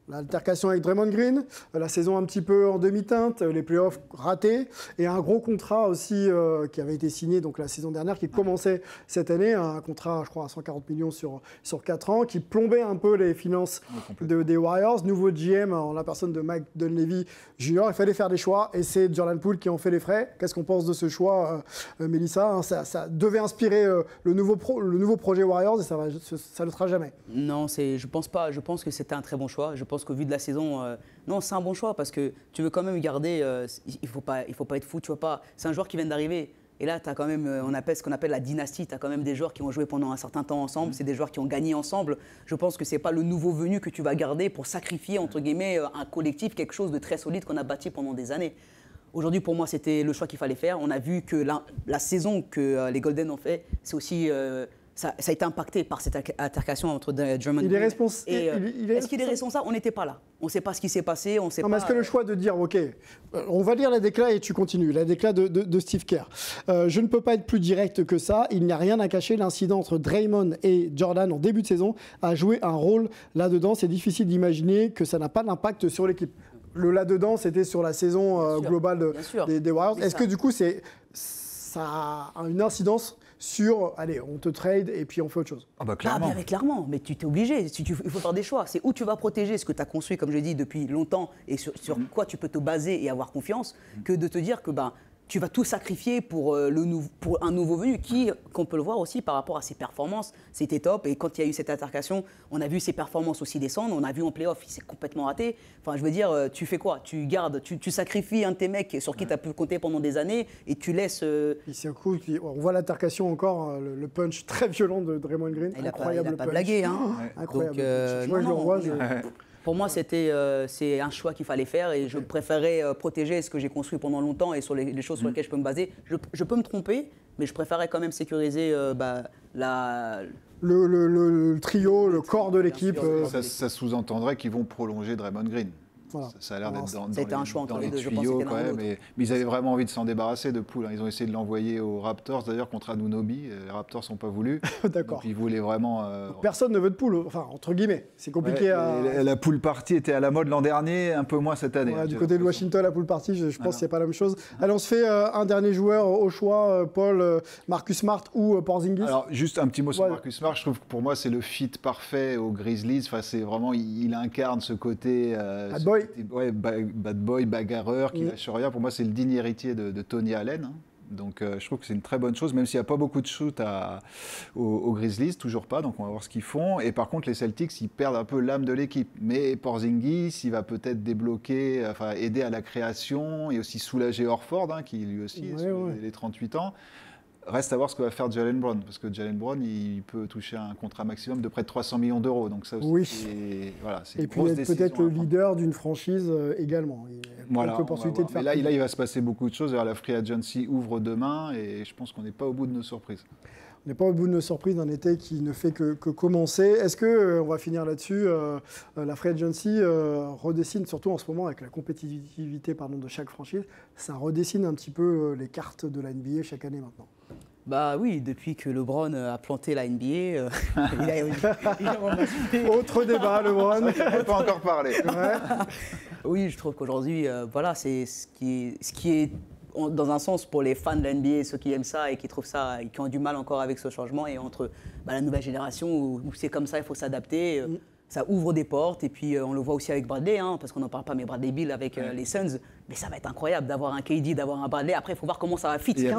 l'altercation avec Draymond Green, la saison un petit peu en demi-teinte, les playoffs ratés, et un gros contrat aussi qui avait été signé donc la saison dernière, qui commençait cette année, un contrat, je crois, à 140 millions sur 4 ans, qui plombait un peu les finances des Warriors. Nouveau GM en la personne de Mike Dunleavy Jr. Il fallait faire des choix, et c'est Jordan Poole qui en fait les frais. Qu'est-ce qu'on pense de ce choix, Mélissa, hein, ça devait inspirer le nouveau projet Warriors, et ça ne le sera jamais. Non, je pense pas. Je pense que c'était un très bon choix. Je pense qu'au vu de la saison, non, c'est un bon choix parce que tu veux quand même garder. Il faut pas être fou. Tu vois pas. C'est un joueur qui vient d'arriver. Et là, tu as quand même, on appelle ce qu'on appelle la dynastie. Tu as quand même des joueurs qui ont joué pendant un certain temps ensemble. C'est des joueurs qui ont gagné ensemble. Je pense que c'est pas le nouveau venu que tu vas garder pour sacrifier entre guillemets un collectif, quelque chose de très solide qu'on a bâti pendant des années. Aujourd'hui, pour moi, c'était le choix qu'il fallait faire. On a vu que la saison que les Golden ont fait, c'est aussi ça a été impacté par cette altercation entre Draymond Green. Est-ce qu'il est responsable? On n'était pas là. On ne sait pas ce qui s'est passé. On sait pas. Mais est-ce que le choix de dire, OK, on va lire la déclat et tu continues, la déclat de Steve Kerr. Je ne peux pas être plus direct que ça. Il n'y a rien à cacher. L'incident entre Draymond et Jordan en début de saison a joué un rôle là-dedans. C'est difficile d'imaginer que ça n'a pas d'impact sur l'équipe. Le là-dedans, c'était sur la saison globale des Warriors. Est-ce que du coup, ça a une incidence sur, allez, on te trade et puis on fait autre chose? Clairement. Clairement, mais tu t'es obligé. Il faut faire des choix. C'est où tu vas protéger ce que tu as construit, comme je l'ai dit, depuis longtemps et sur quoi tu peux te baser et avoir confiance, que de te dire que tu vas tout sacrifier pour un nouveau venu qu'on peut le voir aussi par rapport à ses performances. C'était top. Et quand il y a eu cette altercation, on a vu ses performances aussi descendre. On a vu en play-off, il s'est complètement raté. Enfin, je veux dire, tu fais quoi? Tu gardes, tu sacrifies un de tes mecs sur qui tu as pu compter pendant des années et tu laisses... C'est cool. On voit l'altercation encore, le punch très violent de Draymond Green. Il n'a pas blagué. Hein. Incroyable. Donc, pour moi, c'est un choix qu'il fallait faire et je préférais protéger ce que j'ai construit pendant longtemps et sur les choses sur lesquelles je peux me baser. Je peux me tromper, mais je préférais quand même sécuriser le trio, le corps de l'équipe. Ça sous-entendrait qu'ils vont prolonger Draymond Green. Voilà. Ça a l'air d'être dans les deux, tuyaux quand même. Mais ils avaient vraiment envie de s'en débarrasser de Poole. Ils ont essayé de l'envoyer aux Raptors, d'ailleurs, contre Anunoby. Les Raptors n'ont pas voulu. D'accord. Donc ils voulaient vraiment... Personne ne veut de Poole, enfin, entre guillemets. C'est compliqué La Poole party était à la mode l'an dernier, un peu moins cette année. Du côté de Washington, la Poole party, je pense que c'est pas la même chose. Allez, on se fait un dernier joueur au choix, Paul, Marcus Smart ou Porzingis. Alors, juste un petit mot sur Marcus Smart. Je trouve que pour moi, c'est le fit parfait aux Grizzlies. Enfin, c'est vraiment, il incarne ce côté... bad boy, bagarreur, qui lâche rien. Pour moi, c'est le digne héritier de Tony Allen. Hein. Donc, je trouve que c'est une très bonne chose, même s'il n'y a pas beaucoup de shoot aux Grizzlies, toujours pas. Donc, on va voir ce qu'ils font. Et par contre, les Celtics, ils perdent un peu l'âme de l'équipe. Mais Porzingis, il va peut-être débloquer, enfin, aider à la création et aussi soulager Horford, hein, qui lui aussi est les 38 ans. Reste à voir ce que va faire Jaylen Brown, parce que Jaylen Brown, il peut toucher un contrat maximum de près de 300 millions d'euros. Donc ça aussi, c'est et puis être peut-être le leader d'une franchise également. Il y a quelques opportunités de faire. Là, il va se passer beaucoup de choses. La free agency ouvre demain et je pense qu'on n'est pas au bout de nos surprises. On n'est pas au bout de nos surprises d'un été qui ne fait que commencer. Est-ce que, on va finir là-dessus, la free agency redessine, surtout en ce moment avec la compétitivité de chaque franchise, ça redessine un petit peu les cartes de la NBA chaque année maintenant? Bah oui, depuis que LeBron a planté la NBA, Autre débat, LeBron. On n'a pas encore parlé. Oui, je trouve qu'aujourd'hui, c'est ce qui est dans un sens pour les fans de la NBA, ceux qui aiment ça et qui trouvent ça, et qui ont du mal encore avec ce changement, et entre la nouvelle génération où c'est comme ça, il faut s'adapter. Ça ouvre des portes, et puis on le voit aussi avec Bradley, hein, parce qu'on n'en parle pas, mais Bradley Beal avec les Suns, mais ça va être incroyable d'avoir un KD, d'avoir un Bradley. Après, il faut voir comment ça va fit. Il n'y a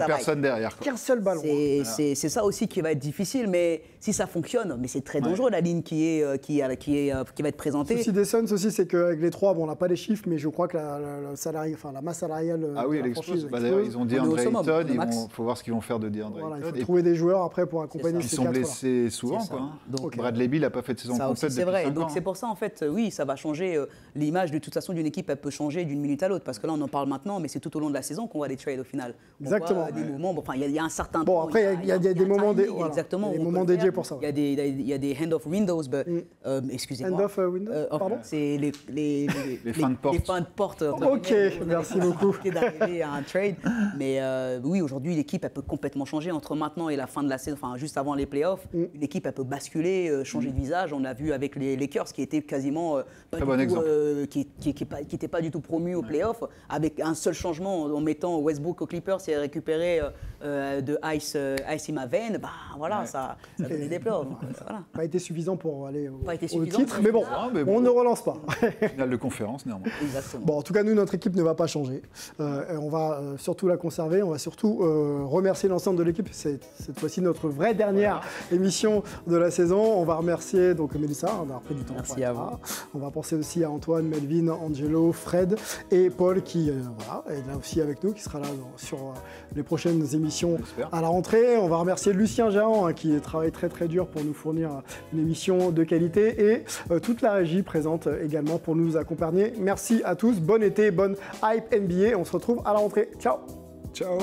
personne derrière. Qu'un seul ballon. C'est ça aussi qui va être difficile, mais si ça fonctionne, mais c'est très dangereux la ligne qui va être présentée. Le souci des Suns aussi, c'est qu'avec les trois, on n'a pas les chiffres, mais je crois que la masse salariale de la franchise explose. D'ailleurs, ils ont DeAndre Ayton, il faut voir ce qu'ils vont faire de DeAndre Ayton. Il faut trouver des joueurs après pour accompagner ces quatre-là. Ils sont blessés souvent. Bradley Beal n'a pas fait de saison complète. C'est vrai, donc c'est pour ça, en fait, oui, ça va changer. L'image, de toute façon, d'une équipe, elle peut changer d'une minute à l'autre, parce que là, on en parle maintenant, mais c'est tout au long de la saison qu'on voit des trades au final. On Exactement. voit des moments, bon, enfin, il y a un certain Bon, temps. après, il y a des moments, timing, voilà, exactement, des on moments peut le dédiés faire. pour ça. Il y a des hand-off windows, excusez-moi. End of window, pardon. C'est les fins de porte. Les fins de porte. Ok, merci beaucoup. D'arriver à un trade. Mais oui, aujourd'hui, l'équipe, elle peut complètement changer entre maintenant et la fin de la saison, enfin, juste avant les playoffs. Une équipe, elle peut basculer, changer de visage. On l'a vu avec les Lakers, qui étaient quasiment qui n'étaient pas du tout promus aux playoffs, avec un seul changement en mettant Westbrook aux Clippers et récupérer de Ice in ma veine. Bah, voilà, ça donnait des playoffs. Voilà. Pas été suffisant pour aller au suffisant, titre, mais bon, on ne relance pas. Finale de conférence, néanmoins. Exactement. Bon, en tout cas, nous, notre équipe ne va pas changer. On va surtout la conserver. On va surtout remercier l'ensemble de l'équipe. C'est cette fois-ci notre vraie dernière émission de la saison. On va remercier donc Mélissa d'avoir pris du temps. Merci à vous. On va penser aussi à Antoine, Melvin, Angelo, Fred et Paul qui est là aussi avec nous, qui sera là sur les prochaines émissions à la rentrée. On va remercier Lucien Géant qui travaille très très dur pour nous fournir une émission de qualité et toute la régie présente également pour nous accompagner. Merci à tous, bon été, bonne hype NBA. On se retrouve à la rentrée. Ciao. Ciao.